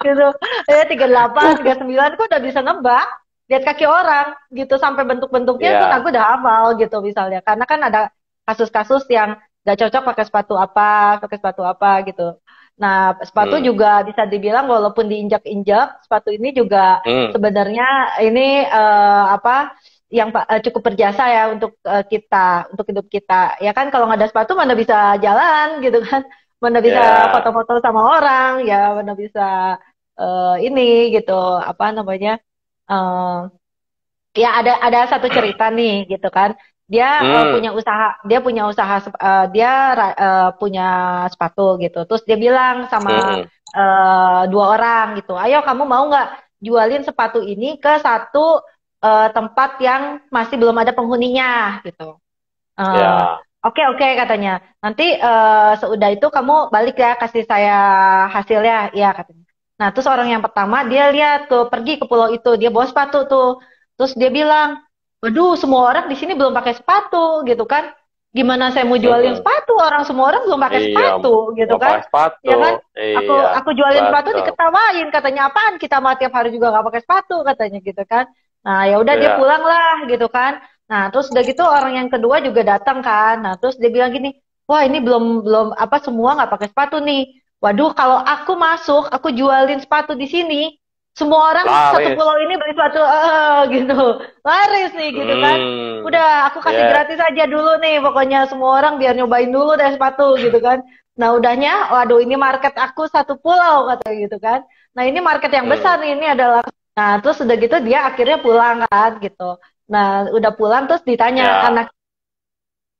gitu. 38, 39, kok udah bisa nebak lihat kaki orang gitu, sampai bentuk-bentuknya pun Ya. aku udah hafal gitu misalnya. Karena kan ada kasus-kasus yang gak cocok pakai sepatu apa gitu. Nah, sepatu Hmm. juga bisa dibilang walaupun diinjak-injak, sepatu ini juga Hmm. sebenarnya ini apa yang cukup berjasa ya untuk kita, untuk hidup kita. Ya kan kalau nggak ada sepatu mana bisa jalan gitu kan, mana bisa Ya. foto-foto sama orang, ya mana bisa ini gitu, apa namanya? eh, ya ada satu cerita nih gitu kan. Dia Hmm. punya usaha punya sepatu gitu. Terus dia bilang sama Hmm. dua orang gitu, ayo kamu mau nggak jualin sepatu ini ke satu tempat yang masih belum ada penghuninya gitu. Eh, Ya. oke oke katanya. Nanti seudah itu kamu balik ya kasih saya hasilnya, ya katanya. Nah terus orang yang pertama dia lihat tuh pergi ke pulau itu, dia bawa sepatu tuh. Terus dia bilang, waduh semua orang di sini belum pakai sepatu gitu kan. Gimana saya mau jualin Hmm. sepatu? Orang semua orang belum pakai Iya. sepatu gitu Nggak kan. pakai sepatu. Ya kan? Aku Iya. aku jualin sepatu Betul. diketawain katanya apaan kita mah tiap hari juga nggak pakai sepatu katanya gitu kan. Nah ya udah dia Ya. pulang lah gitu kan. Nah, terus udah gitu orang yang kedua juga datang kan. Nah, terus dia bilang gini, wah ini belum belum apa semua nggak pakai sepatu nih. Waduh, kalau aku masuk, aku jualin sepatu di sini, semua orang satu Laris. pulau ini beli sepatu, gitu, laris nih gitu kan. Hmm. Udah, aku kasih Ya. gratis aja dulu nih, pokoknya semua orang biar nyobain dulu deh sepatu gitu kan. Nah, udahnya, waduh ini market aku satu pulau katanya gitu kan. Nah, ini market yang besar Hmm. nih, ini adalah. Nah, terus udah gitu dia akhirnya pulang kan gitu. Nah, udah pulang terus ditanya Ya. anak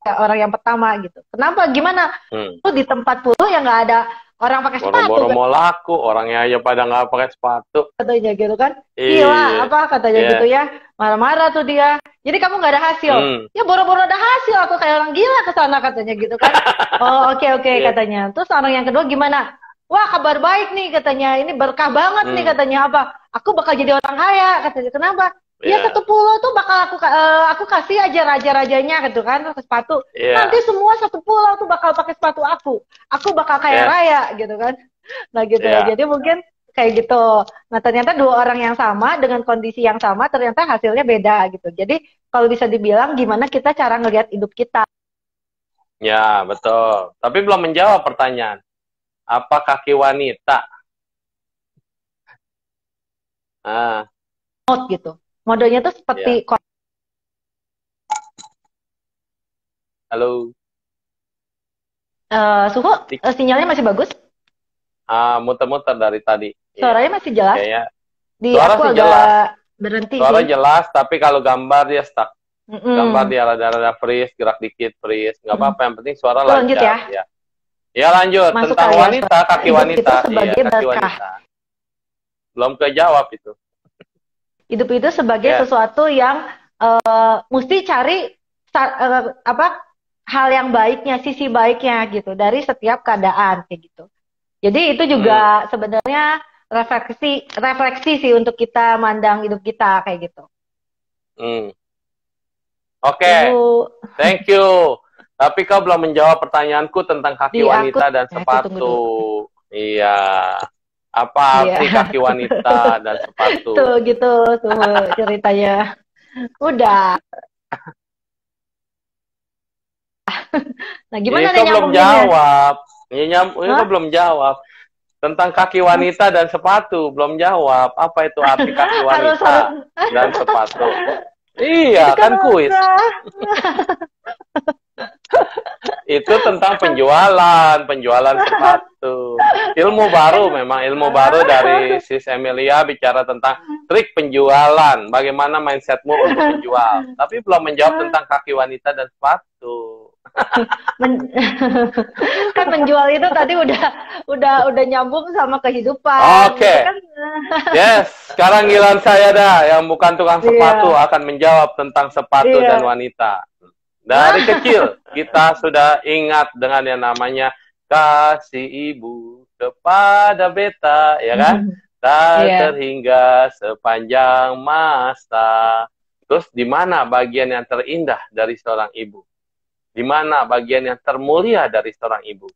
orang yang pertama gitu. Kenapa? Gimana? Hmm. Tuh di tempat pulau yang nggak ada orang pakai sepatu Boro-boro mau laku, orangnya aja pada nggak pakai sepatu. katanya gitu kan. Gila, Iya. apa katanya gitu Ya. ya. Marah-marah tuh dia. Jadi kamu nggak ada hasil. Hmm. Ya boro-boro ada hasil, aku kayak orang gila ke sana katanya gitu kan. Oh, oke oke Iya. katanya. Terus orang yang kedua gimana? Wah, kabar baik nih katanya. Ini berkah banget nih Hmm. katanya apa? Aku bakal jadi orang kaya katanya. Kenapa? Ya satu Iya. pulau tuh bakal aku kasih aja raja-rajanya gitu kan pakai sepatu. Nanti Iya. semua satu pulau tuh bakal pakai sepatu aku. Aku bakal kaya Iya. raya gitu kan. Nah gitu. Iya. Jadi mungkin kayak gitu. Nah ternyata dua orang yang sama dengan kondisi yang sama ternyata hasilnya beda gitu. Jadi kalau bisa dibilang gimana kita cara ngelihat hidup kita. Ya, betul. Tapi belum menjawab pertanyaan. Apa kaki wanita? Ah, Mode gitu. Modenya tuh seperti ya. Halo. Suhu, sinyalnya masih bagus, Muter-muter dari tadi. Iya. suaranya masih jelas. Kayaknya Di suara aku sih jelas. agak berhenti Suara sih. jelas, tapi kalau gambar dia stuck. Gambar Mm-mm. dia rada-rada freeze, gerak dikit freeze. Nggak Mm-mm. apa-apa, yang penting suara Tuh, lanjut ya. lancar. Ya. Ya lanjut. Masuk Tentang kali ya. wanita, kaki Hidup itu wanita. Iya, sebagai kaki berkah. wanita. Belum kejawab itu. Hidup itu sebagai Ya. sesuatu yang mesti cari apa hal yang baiknya, sisi baiknya gitu dari setiap keadaan kayak gitu. Jadi itu Hmm. juga sebenarnya refleksi sih untuk kita mandang hidup kita kayak gitu. Hmm. Oke. Ibu Thank you. Tapi kau belum menjawab pertanyaanku tentang kaki di aku, wanita dan ya aku tunggu sepatu. dulu. Iya. Apa Iya, arti kaki wanita dan tuh sepatu? gitu tuh ceritanya. Udah. Nah, Ini gimana nih kau belum nyambunginnya? jawab. Ini Hah? kau belum jawab. Tentang kaki wanita dan sepatu. Belum jawab. Apa itu arti kaki Harus harus wanita dan sepatu? itu Iya, kan kan kuis. udah. Itu tentang penjualan sepatu. Ilmu Kan baru memang, ilmu baru dari Sis Emilia bicara tentang trik penjualan, bagaimana mindsetmu untuk menjual. Tapi belum menjawab tentang kaki wanita dan sepatu. men- kan menjual itu tadi udah nyambung sama kehidupan gitu Oke, kan. yes. Sekarang giliran saya dah, yang bukan tukang sepatu Iya, akan menjawab tentang sepatu dan iya. wanita. Dari kecil kita sudah ingat dengan yang namanya kasih ibu kepada beta, ya kan? Tak Iya. terhingga sepanjang masa. Terus di mana bagian yang terindah dari seorang ibu? Di mana bagian yang termulia dari seorang ibu?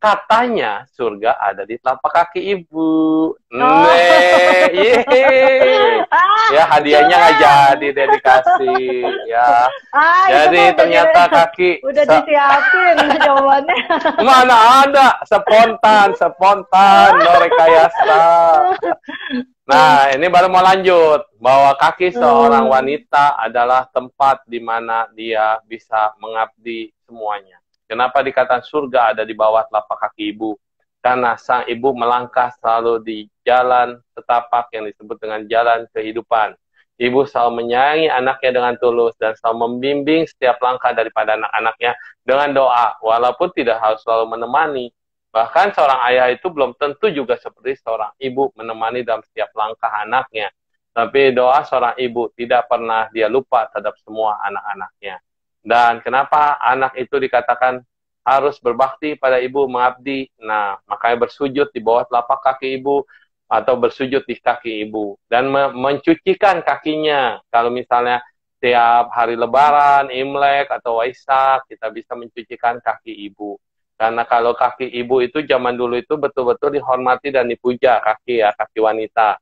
Katanya surga ada di telapak kaki ibu. Oh. Yeay. Ya hadiahnya nggak jadi deh dikasih. Ya. Itu Jadi mah ternyata kaki udah disiapin jawabannya. mana ada spontan, no rekayasa. Nah, ini baru mau lanjut bahwa kaki seorang wanita adalah tempat di mana dia bisa mengabdi semuanya. Kenapa dikatakan surga ada di bawah telapak kaki ibu? Karena sang ibu melangkah selalu di jalan setapak yang disebut dengan jalan kehidupan. Ibu selalu menyayangi anaknya dengan tulus dan selalu membimbing setiap langkah daripada anak-anaknya dengan doa, walaupun tidak harus selalu menemani. Bahkan seorang ayah itu belum tentu juga seperti seorang ibu menemani dalam setiap langkah anaknya. Tapi doa seorang ibu tidak pernah dia lupa terhadap semua anak-anaknya. Dan kenapa anak itu dikatakan harus berbakti pada ibu, mengabdi? Nah, makanya bersujud di bawah telapak kaki ibu, atau bersujud di kaki ibu. Dan mencucikan kakinya. Kalau misalnya tiap hari lebaran, Imlek, atau Waisak, kita bisa mencucikan kaki ibu. Karena kalau kaki ibu itu zaman dulu itu betul-betul dihormati dan dipuja kaki ya, kaki wanita.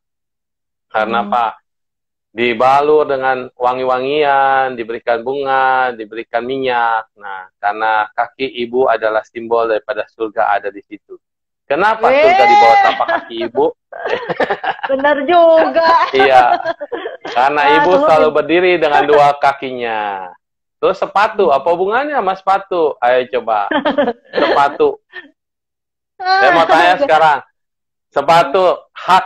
Karena apa? Dibalur dengan wangi-wangian, diberikan bunga, diberikan minyak. Nah, karena kaki ibu adalah simbol daripada surga ada di situ. Kenapa surga di bawah telapak kaki ibu? Benar juga. Iya, karena ibu selalu berdiri dengan dua kakinya. Terus sepatu, apa hubungannya sama sepatu? Ayo coba, sepatu. Saya mau tanya sekarang, sepatu hak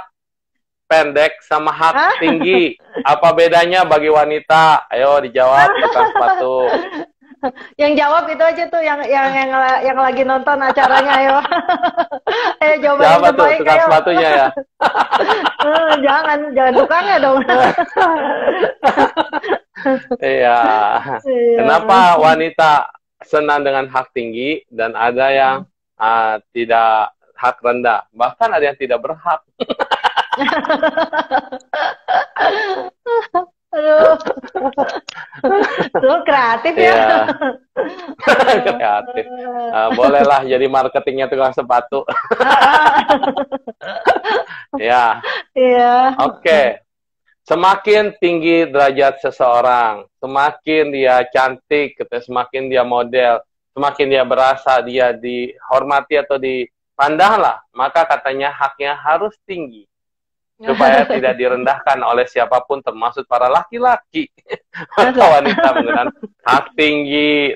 pendek sama hak tinggi, apa bedanya bagi wanita? Ayo dijawab tentang sepatu. Yang jawab itu aja tuh yang lagi nonton acaranya, ayo. Ayo jawaban yang terbaik, tukang ayo. Sepatunya ya. jangan tukangnya dong. Iya. Kenapa wanita senang dengan hak tinggi dan ada yang tidak hak rendah, bahkan ada yang tidak berhak. Aduh. Lu kreatif ya. Kreatif. Bolehlah jadi marketingnya tukang sepatu. Ya. Iya. Oke. Semakin tinggi derajat seseorang, semakin dia cantik, semakin dia model, semakin dia berasa dia dihormati atau dipandang lah, maka katanya haknya harus tinggi. Supaya tidak direndahkan oleh siapapun, termasuk para laki-laki. Maka wanita menggunakan hak tinggi.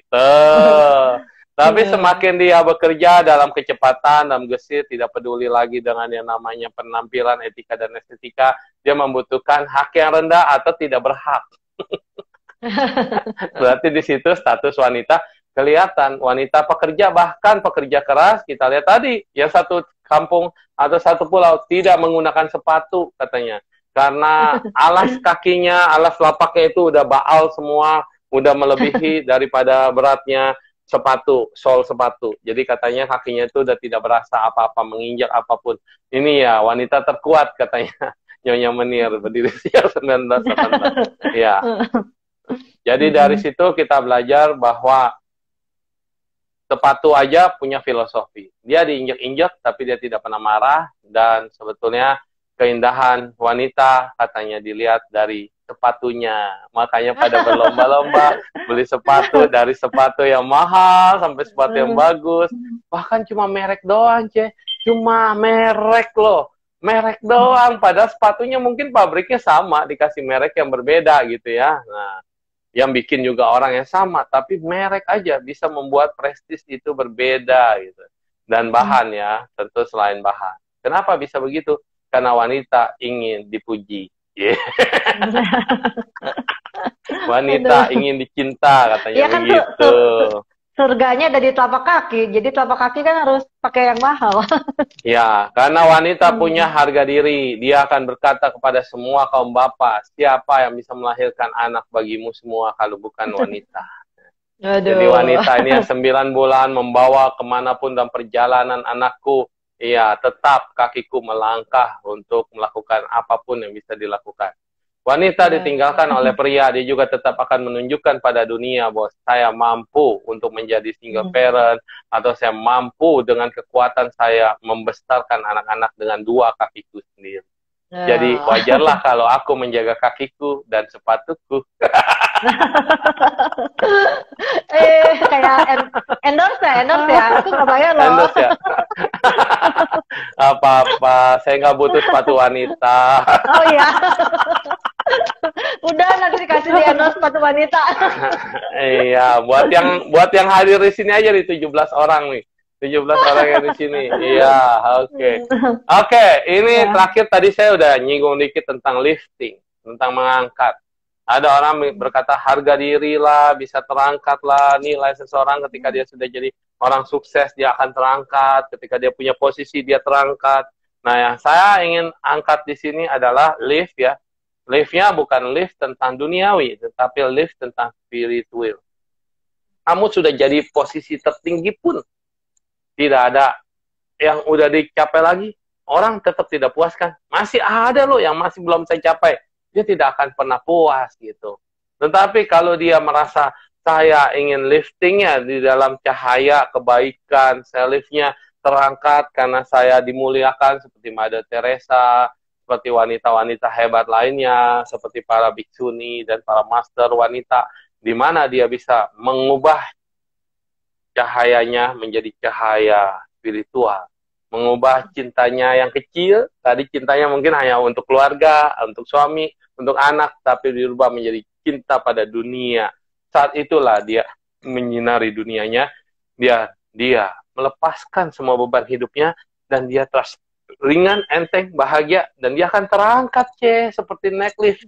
Tapi semakin dia bekerja dalam kecepatan, dalam gesit, tidak peduli lagi dengan yang namanya penampilan, etika, dan estetika, dia membutuhkan hak yang rendah atau tidak berhak. Berarti di situ status wanita kelihatan. Wanita pekerja, bahkan pekerja keras, kita lihat tadi, yang satu kampung atau satu pulau tidak menggunakan sepatu katanya. Karena alas kakinya, alas lapaknya itu udah baal semua, udah melebihi daripada beratnya sepatu, sol sepatu. Jadi katanya kakinya itu udah tidak berasa apa-apa, menginjak apapun. Ini ya wanita terkuat katanya. Nyonya Menir, berdiri sejak 1918. Ya. Jadi dari situ kita belajar bahwa sepatu aja punya filosofi. Dia diinjak-injak, tapi dia tidak pernah marah. Dan sebetulnya keindahan wanita katanya dilihat dari sepatunya. Makanya pada berlomba-lomba beli sepatu, dari sepatu yang mahal sampai sepatu yang bagus. Bahkan cuma merek doang, cuma merek loh. Merek doang, padahal sepatunya mungkin pabriknya sama, dikasih merek yang berbeda gitu ya. Nah, yang bikin juga orang yang sama, tapi merek aja bisa membuat prestis itu berbeda gitu. Dan bahan ya, tentu selain bahan. Kenapa bisa begitu? Karena wanita ingin dipuji. Yeah. Wanita ingin dicinta katanya ya, kan begitu. Surganya ada di telapak kaki, jadi telapak kaki kan harus pakai yang mahal. Ya, karena wanita punya harga diri. Dia akan berkata kepada semua kaum bapak, siapa yang bisa melahirkan anak bagimu semua kalau bukan wanita. Aduh. Jadi wanita ini yang 9 bulan membawa kemanapun dalam perjalanan anakku, iya, tetap kakiku melangkah untuk melakukan apapun yang bisa dilakukan. Wanita Ya. ditinggalkan oleh pria, dia juga tetap akan menunjukkan pada dunia bahwa saya mampu untuk menjadi single parent, atau saya mampu dengan kekuatan saya membesarkan anak-anak dengan dua kakiku sendiri. Jadi Ya. wajarlah kalau aku menjaga kakiku dan sepatuku. Kayak endorse ya. Aku nggak bayar loh. Endorse ya. Apa-apa, saya nggak butuh sepatu wanita. Oh iya. Udah nanti dikasih di endorse sepatu wanita. Iya, buat yang hadir di sini aja di 17 orang nih. 17 orang yang di sini. Iya, oke. Oke, ini Ya. terakhir tadi saya udah nyinggung dikit tentang lifting, tentang mengangkat. Ada orang berkata harga diri lah, bisa terangkat lah, nilai seseorang ketika dia sudah jadi orang sukses, dia akan terangkat. Ketika dia punya posisi, dia terangkat. Nah, yang saya ingin angkat di sini adalah lift ya. Liftnya bukan lift tentang duniawi, tetapi lift tentang spiritual. Kamu sudah jadi posisi tertinggi pun, tidak ada yang udah dicapai lagi, orang tetap tidak puas kan? Masih ada loh yang masih belum saya capai. Dia tidak akan pernah puas gitu. Tetapi kalau dia merasa saya ingin liftingnya di dalam cahaya kebaikan, saya liftnya terangkat karena saya dimuliakan seperti Mother Teresa, seperti wanita-wanita hebat lainnya, seperti para biksuni dan para master wanita, di mana dia bisa mengubah cahayanya menjadi cahaya spiritual. Mengubah cintanya yang kecil, tadi cintanya mungkin hanya untuk keluarga, untuk suami, untuk anak, tapi dirubah menjadi cinta pada dunia. Saat itulah dia menyinari dunianya, dia melepaskan semua beban hidupnya, dan dia terus ringan, enteng, bahagia, dan dia akan terangkat, seperti naik lift.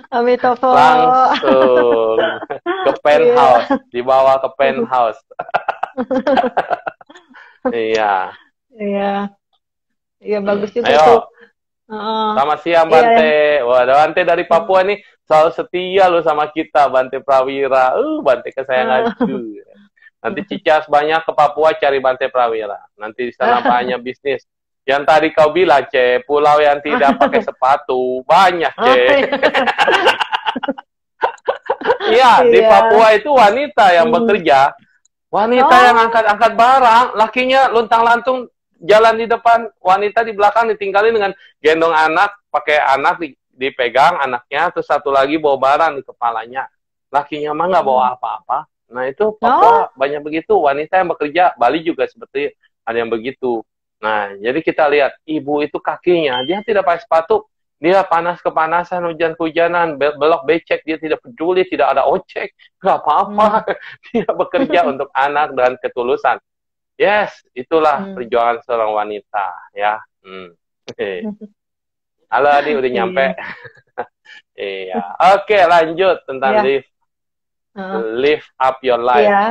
Amitofo. Langsung ke penthouse, dibawa ke penthouse. Iya. Iya. Iya, bagus juga Ayo. tuh. Selamat siang, Bante. Wah, Bante dari Papua nih selalu setia loh sama kita, Bante Prawira. Bante kesayanganku. Nanti Cica banyak ke Papua cari Bante Prawira. Nanti di sana banyak bisnis. Yang tadi kau bilang, pulau yang tidak pakai sepatu. Banyak, Iya, di Papua itu wanita yang bekerja. Wanita yang angkat-angkat barang, lakinya luntang-lantung jalan di depan, wanita di belakang ditinggalin dengan gendong anak, pakai anak dipegang anaknya, terus satu lagi bawa barang di kepalanya. Lakinya mah nggak bawa apa-apa. Nah itu Papua banyak begitu, wanita yang bekerja. Bali juga seperti ada yang begitu. Nah, jadi kita lihat, ibu itu kakinya, dia tidak pakai sepatu, dia panas kepanasan, hujan-hujanan, belok becek, dia tidak peduli, tidak ada ojek, nggak apa-apa. Dia bekerja untuk anak dan ketulusan. Yes, itulah perjuangan seorang wanita, ya. Halo Adi, udah nyampe. Iya. Oke, lanjut tentang live up your life. Iya.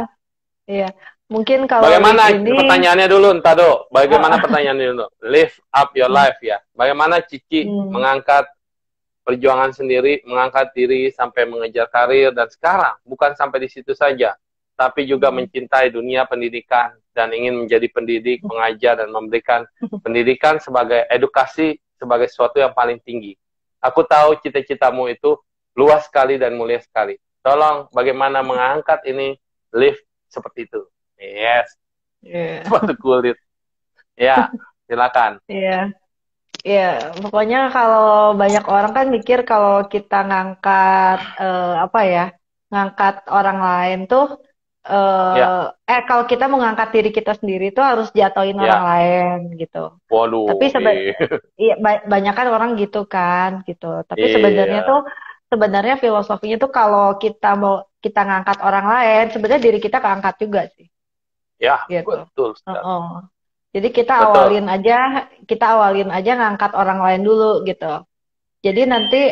Iya. Mungkin kalau bagaimana pertanyaannya dulu, Tado? Bagaimana pertanyaannya dulu? Live up your life ya. Bagaimana Cici mengangkat perjuangan sendiri, mengangkat diri sampai mengejar karir, dan sekarang bukan sampai di situ saja, tapi juga mencintai dunia pendidikan dan ingin menjadi pendidik, pengajar, dan memberikan pendidikan sebagai edukasi sebagai sesuatu yang paling tinggi. Aku tahu cita-citamu itu luas sekali dan mulia sekali. Tolong bagaimana mengangkat ini live seperti itu. Yes. Sepatu kulit. Ya, silakan. Iya. Iya, pokoknya kalau banyak orang kan mikir kalau kita ngangkat ngangkat orang lain tuh kalau kita mau ngangkat diri kita sendiri tuh harus jatuhin orang lain gitu. Waduh. Tapi iya, banyak kan orang gitu kan gitu. Tapi sebenarnya filosofinya tuh kalau kita mau ngangkat orang lain, sebenarnya diri kita keangkat juga sih. Ya, gitu. Betul. Jadi kita awalin aja ngangkat orang lain dulu gitu. Jadi nanti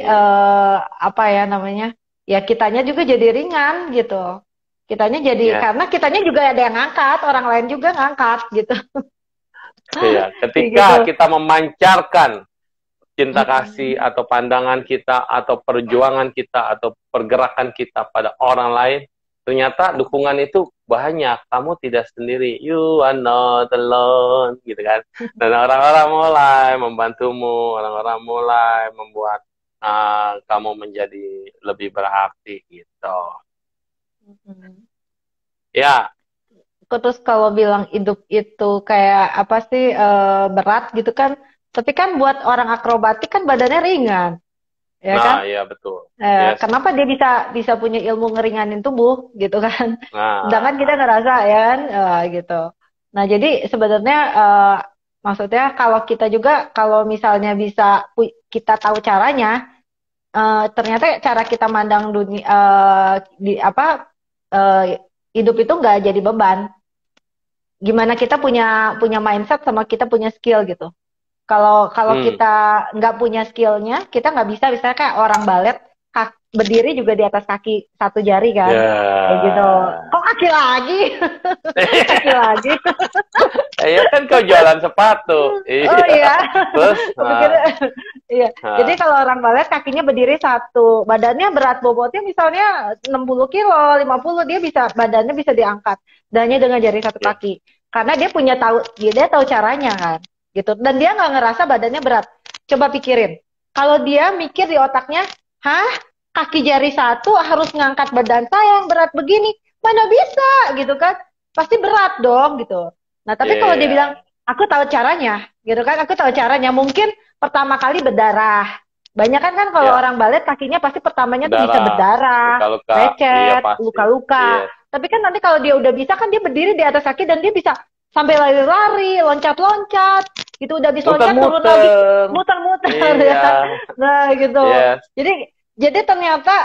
ya kitanya juga jadi ringan gitu. Kitanya jadi karena kitanya juga ada yang ngangkat, orang lain juga ngangkat gitu. Iya, ketika kita memancarkan cinta kasih atau pandangan kita atau perjuangan kita atau pergerakan kita pada orang lain, ternyata dukungan itu banyak, kamu tidak sendiri, you are not alone, gitu kan. Dan orang-orang mulai membantumu, orang-orang mulai membuat kamu menjadi lebih berarti gitu. Ya. Terus kalau bilang hidup itu kayak apa sih berat gitu kan? Tapi kan buat orang akrobatik kan badannya ringan, ya kan? Nah, iya betul. Yes. Kenapa dia bisa punya ilmu ngeringanin tubuh gitu kan? Nah, Sedangkan kita ngerasa ya kan gitu. Nah jadi sebenarnya maksudnya kalau kita juga kalau misalnya bisa kita tahu caranya, ternyata cara kita mandang dunia di apa hidup itu nggak jadi beban. Gimana kita punya mindset sama kita punya skill gitu. Kalau kita nggak punya skillnya, kita nggak bisa misalnya kayak orang balet berdiri juga di atas kaki satu jari kan, kayak gitu. Kok kaki lagi? Kaki lagi? Iya kan kau jualan sepatu. Oh iya. Terus? Iya. Jadi kalau orang balet kakinya berdiri satu, badannya berat bobotnya misalnya 60 kilo, 50, badannya bisa diangkat. Dan hanya dengan jari satu kaki. Karena dia tahu caranya kan. Gitu. Dan dia nggak ngerasa badannya berat. Coba pikirin. Kalau dia mikir di otaknya, kaki jari satu harus ngangkat badan saya yang berat begini. Mana bisa gitu kan. Pasti berat dong gitu. Nah tapi kalau dia bilang, aku tahu caranya. Gitu kan, aku tahu caranya. Mungkin pertama kali berdarah. Banyak kan kalau orang balet kakinya pasti pertamanya tuh bisa berdarah, lecet, luka-luka. Tapi kan nanti kalau dia udah bisa kan dia berdiri di atas kaki dan dia bisa sampai lari-lari, loncat-loncat, gitu udah bisa loncat turun lagi, muter-muter ya. Nah gitu. Jadi ternyata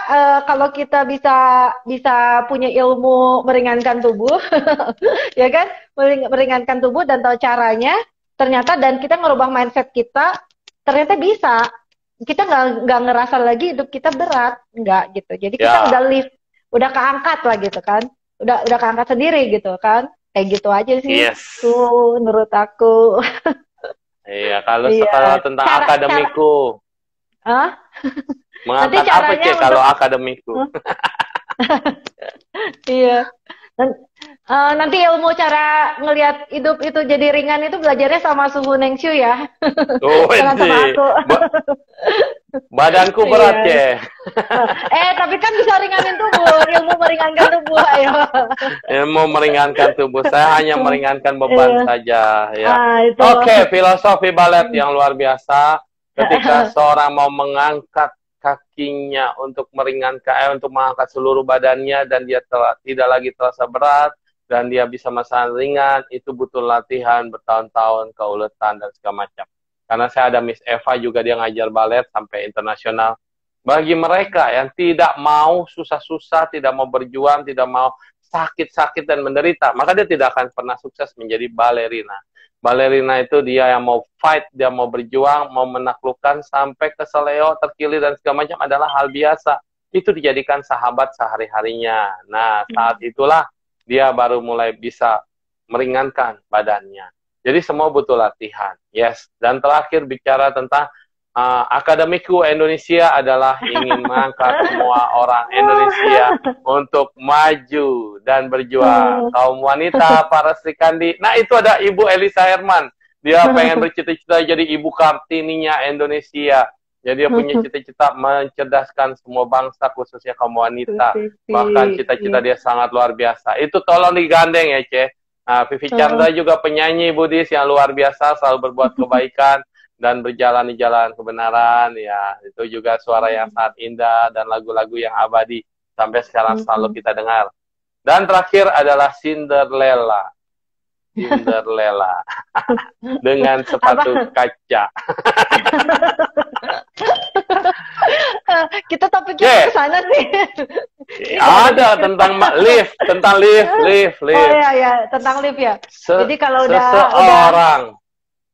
kalau kita bisa punya ilmu meringankan tubuh, ya kan, meringankan tubuh dan tahu caranya, ternyata dan kita ngerubah mindset kita, ternyata bisa. Kita nggak ngerasa lagi hidup kita berat, nggak gitu. Jadi kita udah keangkat lah gitu kan, udah keangkat sendiri gitu kan. Kayak gitu aja sih, tuh menurut aku. Iya, kalau sekolah tentang akademiku. Mengangkat apa cek kalau akademiku? Iya. Nanti ilmu cara ngelihat hidup itu jadi ringan itu belajarnya sama Suhu Nengxiu ya. Jangan sama aku. Badanku berat ya. Tapi kan bisa ringanin tubuh, ilmu meringankan tubuh, ayo. Ilmu meringankan tubuh, saya hanya meringankan beban saja ya. Oke, filosofi balet yang luar biasa. Ketika seorang mau mengangkat kakinya untuk meringankan, untuk mengangkat seluruh badannya dan dia tidak lagi terasa berat dan dia bisa masalah ringan, itu butuh latihan bertahun-tahun, keuletan dan segala macam. Karena saya ada Miss Eva juga, dia ngajar balet sampai internasional. Bagi mereka yang tidak mau susah-susah, tidak mau berjuang, tidak mau sakit-sakit dan menderita, maka dia tidak akan pernah sukses menjadi balerina. Balerina itu dia yang mau fight, dia mau berjuang, mau menaklukkan sampai keseleo, terkilir dan segala macam adalah hal biasa. Itu dijadikan sahabat sehari-harinya. Nah, saat itulah dia baru mulai bisa meringankan badannya. Jadi semua butuh latihan. Yes. Dan terakhir bicara tentang akademiku Indonesia adalah ingin mengangkat semua orang Indonesia untuk maju dan berjuang. Kaum wanita, para Sri Kandi. Nah, itu ada Ibu Elisa Herman. Dia pengen bercita-cita jadi Ibu Kartininya Indonesia. Jadi dia punya cita-cita mencerdaskan semua bangsa, khususnya kaum wanita. Bahkan cita-cita dia sangat luar biasa. Itu tolong digandeng ya, Ce. Nah, Vivi Chandra juga penyanyi Buddhis yang luar biasa, selalu berbuat kebaikan dan berjalan di jalan kebenaran. Ya, itu juga suara yang sangat indah dan lagu-lagu yang abadi sampai sekarang selalu kita dengar. Dan terakhir adalah Cinderella. Cinderella dengan sepatu kaca. Kita topiknya ke sana sih. Ada tentang lift, tentang lift. Oh iya, tentang lift ya. Jadi kalau seseorang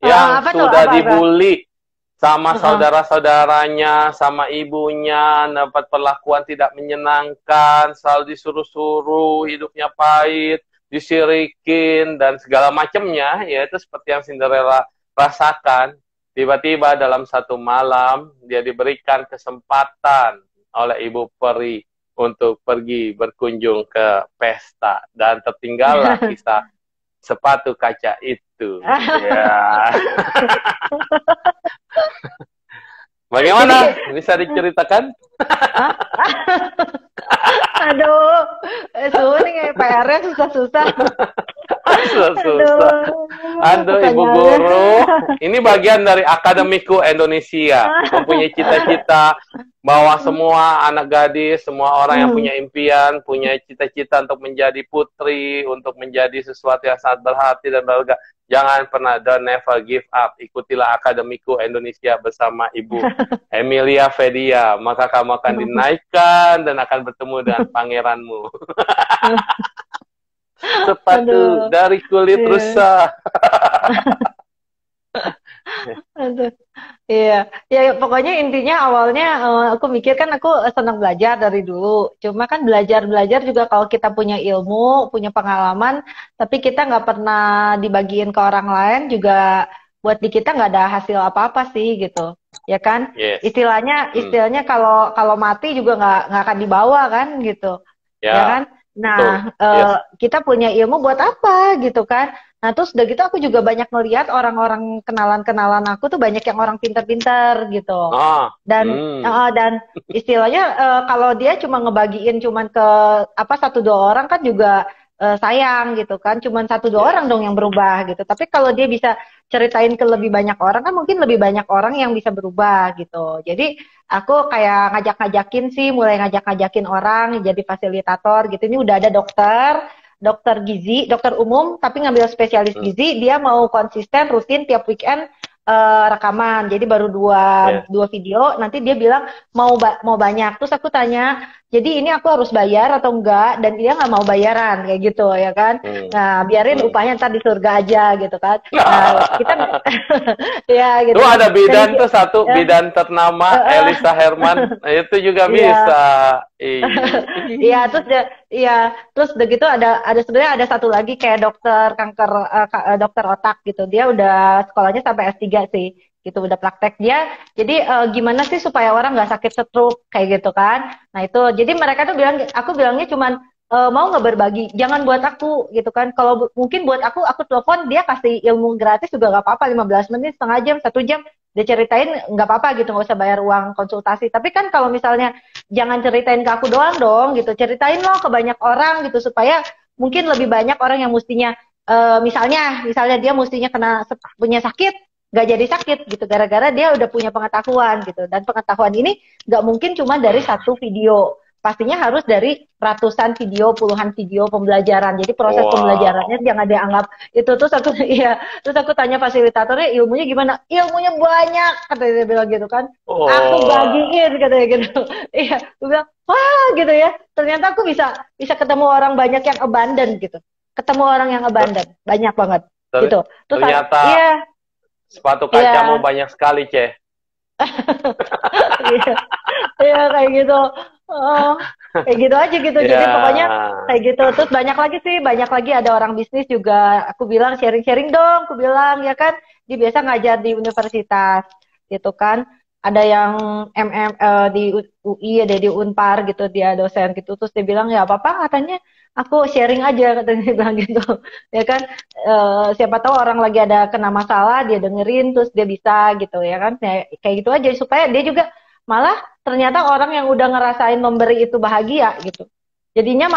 yang sudah dibully sama saudara-saudaranya, sama ibunya, dapat perlakuan tidak menyenangkan, selalu disuruh-suruh, hidupnya pahit, disirikin dan segala macamnya, ya itu seperti yang Cinderella rasakan. Tiba-tiba dalam satu malam dia diberikan kesempatan oleh Ibu Peri untuk pergi berkunjung ke pesta dan tertinggallah kisah sepatu kaca itu. Ya. Bagaimana? Bisa diceritakan? Aduh, nih PR-nya susah-susah. Susah. Aduh, Ibu Guru. Ini bagian dari Akademiku Indonesia. Mempunyai cita-cita bahwa semua anak gadis, semua orang yang punya impian, punya cita-cita untuk menjadi putri, untuk menjadi sesuatu yang sangat berhati dan berharga. Jangan pernah, don't never give up. Ikutilah Akademiku Indonesia bersama Ibu Emilia Fedia. Maka kamu akan dinaikkan dan akan bertemu dengan pangeranmu. Sepatu dari kulit rusa. Aduh. Iya, ya pokoknya intinya awalnya aku mikir kan aku senang belajar dari dulu. Cuma kan belajar juga kalau kita punya ilmu, punya pengalaman, tapi kita nggak pernah dibagiin ke orang lain juga buat di kita nggak ada hasil apa-apa sih gitu, ya kan? Yes. Istilahnya kalau mati juga nggak akan dibawa kan gitu, ya kan? Nah, kita punya ilmu buat apa gitu kan? Nah, terus udah gitu aku juga banyak ngeliat orang-orang kenalan aku tuh banyak yang orang pinter-pinter gitu. Dan istilahnya kalau dia cuma ngebagiin cuman ke apa 1-2 orang kan juga sayang gitu kan. Cuman 1-2 orang dong yang berubah gitu. Tapi kalau dia bisa ceritain ke lebih banyak orang kan mungkin lebih banyak orang yang bisa berubah gitu. Jadi aku kayak mulai ngajak-ngajakin orang jadi fasilitator gitu. Ini udah ada dokter gizi, dokter umum, tapi ngambil spesialis gizi, dia mau konsisten, rutin, tiap weekend rekaman. Jadi baru dua video, nanti dia bilang mau banyak. Terus aku tanya, jadi ini aku harus bayar atau enggak? Dan dia nggak mau bayaran, kayak gitu ya kan. Nah, biarin upahnya ntar di surga aja gitu kan. Nah, kita, ya gitu. Tuh ada bidan tuh satu, bidan ternama, Elisa Herman, itu juga bisa. Iya, terus begitu ada sebenarnya ada satu lagi kayak dokter kanker, dokter otak gitu. Dia udah sekolahnya sampai S3 sih, gitu udah praktek dia. Jadi gimana sih supaya orang nggak sakit stroke kayak gitu kan? Nah itu, jadi mereka tuh aku bilangnya cuman mau nggak berbagi, jangan buat aku gitu kan. Kalau mungkin buat aku telepon dia kasih ilmu gratis juga nggak apa-apa, 15 menit, setengah jam, 1 jam. Dia ceritain nggak apa-apa gitu, nggak usah bayar uang konsultasi. Tapi kan kalau misalnya jangan ceritain ke aku doang dong gitu, ceritain loh ke banyak orang gitu supaya mungkin lebih banyak orang yang mestinya misalnya dia mestinya punya sakit nggak jadi sakit gitu gara-gara dia udah punya pengetahuan gitu. Dan pengetahuan ini nggak mungkin cuma dari 1 video. Pastinya harus dari ratusan video, puluhan video pembelajaran. Jadi proses pembelajarannya jangan dianggap itu. Terus aku tanya fasilitatornya ilmunya gimana? Ilmunya banyak, katanya dia bilang gitu kan. Aku bagiin katanya gitu. Iya, aku bilang wah gitu ya. Ternyata aku bisa ketemu orang banyak yang abandon gitu. Ketemu orang yang abandon banyak banget gitu. Terus ternyata sepatu kacamu banyak sekali, Ceh. Iya kayak gitu. Kayak gitu aja gitu. Jadi pokoknya kayak gitu. Terus banyak lagi ada orang bisnis juga. Aku bilang sharing dong. Aku bilang ya kan. Dia biasa ngajar di universitas gitu kan. Ada yang di UI, ada di Unpar gitu. Dia dosen gitu. Terus dia bilang ya apa-apa katanya. Aku sharing aja katanya, dia bilang gitu. Ya kan. Siapa tahu orang lagi ada kena masalah, dia dengerin terus dia bisa gitu ya kan. Kayak gitu aja supaya dia juga malah ternyata orang yang udah ngerasain memberi itu bahagia gitu. Jadinya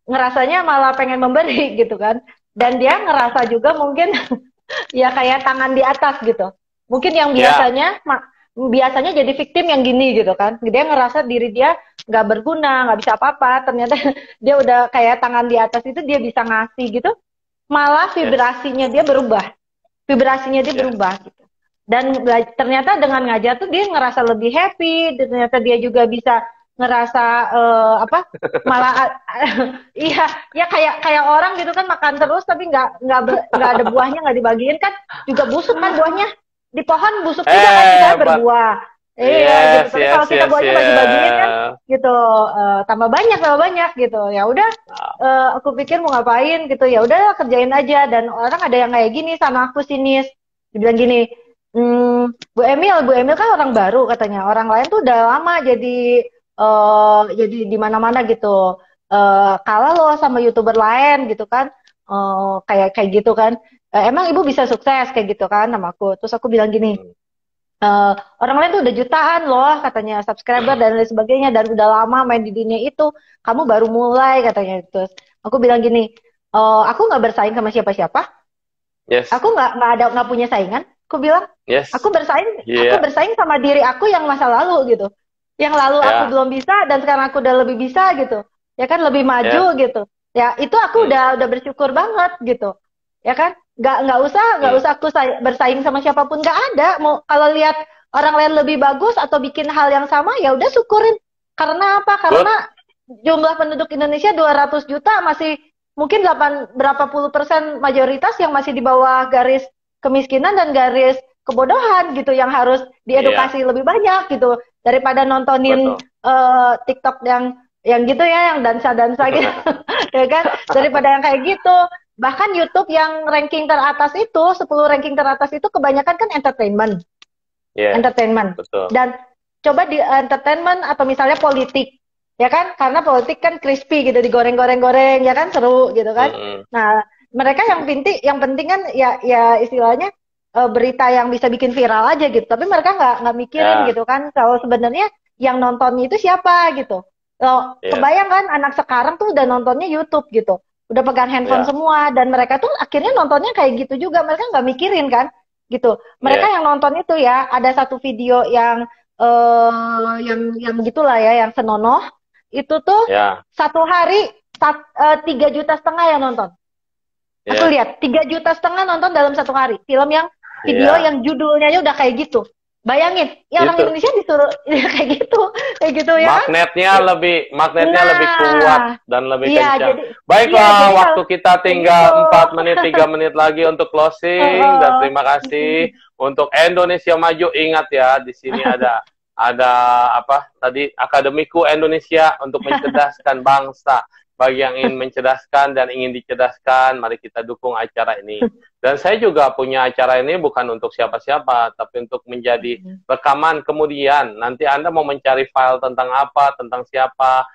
ngerasanya malah pengen memberi gitu kan. Dan dia ngerasa juga mungkin ya kayak tangan di atas gitu. Mungkin yang biasanya jadi victim yang gini gitu kan. Dia ngerasa diri dia nggak berguna, nggak bisa apa-apa. Ternyata dia udah kayak tangan di atas itu dia bisa ngasih gitu. Malah vibrasinya dia berubah. Berubah gitu. Dan ternyata dengan ngajar tuh dia ngerasa lebih happy, ternyata dia juga bisa ngerasa malah iya kayak orang gitu kan makan terus tapi nggak ada buahnya, nggak dibagiin kan juga busuk kan buahnya di pohon busuk juga kan kita berbuah. Gitu. Tapi kalau kita buahnya bagi-bagiin kan gitu tambah banyak gitu. Ya udah aku pikir mau ngapain gitu, ya udah kerjain aja. Dan orang ada yang kayak gini sama aku sinis, dibilang gini, Bu Emil kan orang baru katanya. Orang lain tuh udah lama jadi jadi di mana-mana gitu. Kalah loh sama YouTuber lain gitu kan. Kayak kayak gitu kan. Emang ibu bisa sukses kayak gitu kan sama aku. Terus aku bilang gini, eh, orang lain tuh udah jutaan loh katanya subscriber dan lain sebagainya dan udah lama main di dunia itu. Kamu baru mulai katanya. Terus aku bilang gini, aku nggak bersaing sama siapa-siapa. Yes. Aku nggak punya saingan. Aku bilang, Yes. aku bersaing sama diri aku yang masa lalu gitu. Yang lalu aku belum bisa dan sekarang aku udah lebih bisa gitu. Ya kan lebih maju gitu. Ya itu aku udah bersyukur banget gitu. Ya kan? Nggak usah aku bersaing sama siapapun, nggak ada. Mau kalau lihat orang lain lebih bagus atau bikin hal yang sama ya udah syukurin. Karena apa? Karena jumlah penduduk Indonesia 200 juta masih mungkin berapa puluh persen mayoritas yang masih di bawah garis kemiskinan dan garis kebodohan gitu yang harus diedukasi lebih banyak gitu daripada nontonin TikTok yang gitu ya, yang dansa-dansa gitu ya kan, daripada yang kayak gitu. Bahkan YouTube yang ranking teratas itu 10 ranking teratas itu kebanyakan kan entertainment. Betul. Dan coba di entertainment atau misalnya politik ya kan, karena politik kan crispy gitu, digoreng-goreng-goreng ya kan, seru gitu kan. Nah mereka yang penting kan ya istilahnya berita yang bisa bikin viral aja gitu, tapi mereka nggak mikirin gitu kan kalau sebenarnya yang nonton itu siapa gitu. Kebayang kan anak sekarang tuh udah nontonnya YouTube gitu, udah pegang handphone semua, dan mereka tuh akhirnya nontonnya kayak gitu juga, mereka nggak mikirin kan gitu. Mereka yang nonton itu ya ada satu video yang gitulah ya, yang senonoh itu tuh satu hari 3,5 juta yang nonton. Aku lihat 3,5 juta nonton dalam satu hari film yang video yang judulnya udah kayak gitu. Bayangin, ya orang Indonesia disuruh ya, kayak gitu ya. Magnetnya lebih kuat dan lebih kencang. Baiklah, waktu kita tinggal 4 menit, 3 menit lagi untuk closing, dan terima kasih untuk Indonesia Maju. Ingat ya, di sini ada apa tadi, Akademiku Indonesia untuk mencerdaskan bangsa. Bagi yang ingin mencerdaskan dan ingin dicerdaskan, mari kita dukung acara ini. Dan saya juga punya acara ini bukan untuk siapa-siapa, tapi untuk menjadi rekaman kemudian. Nanti Anda mau mencari file tentang apa, tentang siapa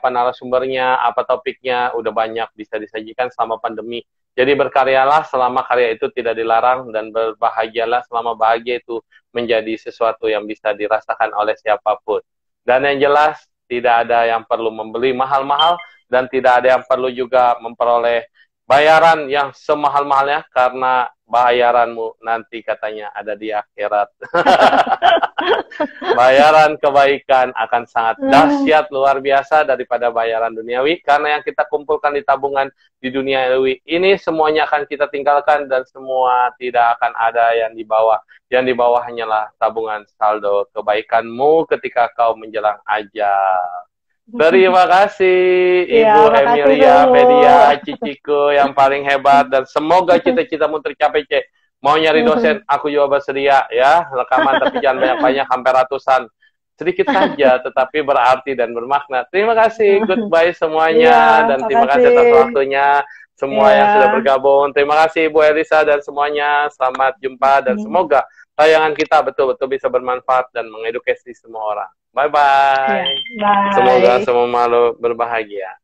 narasumbernya, apa topiknya, udah banyak bisa disajikan selama pandemi. Jadi berkaryalah selama karya itu tidak dilarang, dan berbahagialah selama bahagia itu menjadi sesuatu yang bisa dirasakan oleh siapapun. Dan yang jelas, tidak ada yang perlu membeli mahal-mahal, dan tidak ada yang perlu juga memperoleh bayaran yang semahal-mahalnya, karena bayaranmu nanti katanya ada di akhirat. Bayaran kebaikan akan sangat dahsyat, luar biasa daripada bayaran duniawi, karena yang kita kumpulkan di tabungan di duniawi ini semuanya akan kita tinggalkan, dan semua tidak akan ada yang dibawa. Yang dibawa hanyalah tabungan saldo kebaikanmu ketika kau menjelang ajal. Terima kasih Ibu Emilia Fedia, ciciku yang paling hebat, dan semoga cita-citamu tercapai, Cek. Mau nyari dosen, aku juga bersedia ya, rekaman tapi jangan banyak-banyak, hampir ratusan. Sedikit saja tetapi berarti dan bermakna. Terima kasih, goodbye semuanya, dan terima kasih atas waktunya semua yang sudah bergabung. Terima kasih Ibu Elisa dan semuanya, selamat jumpa, dan semoga tayangan kita betul-betul bisa bermanfaat dan mengedukasi semua orang. Bye-bye. Semoga semua malu berbahagia.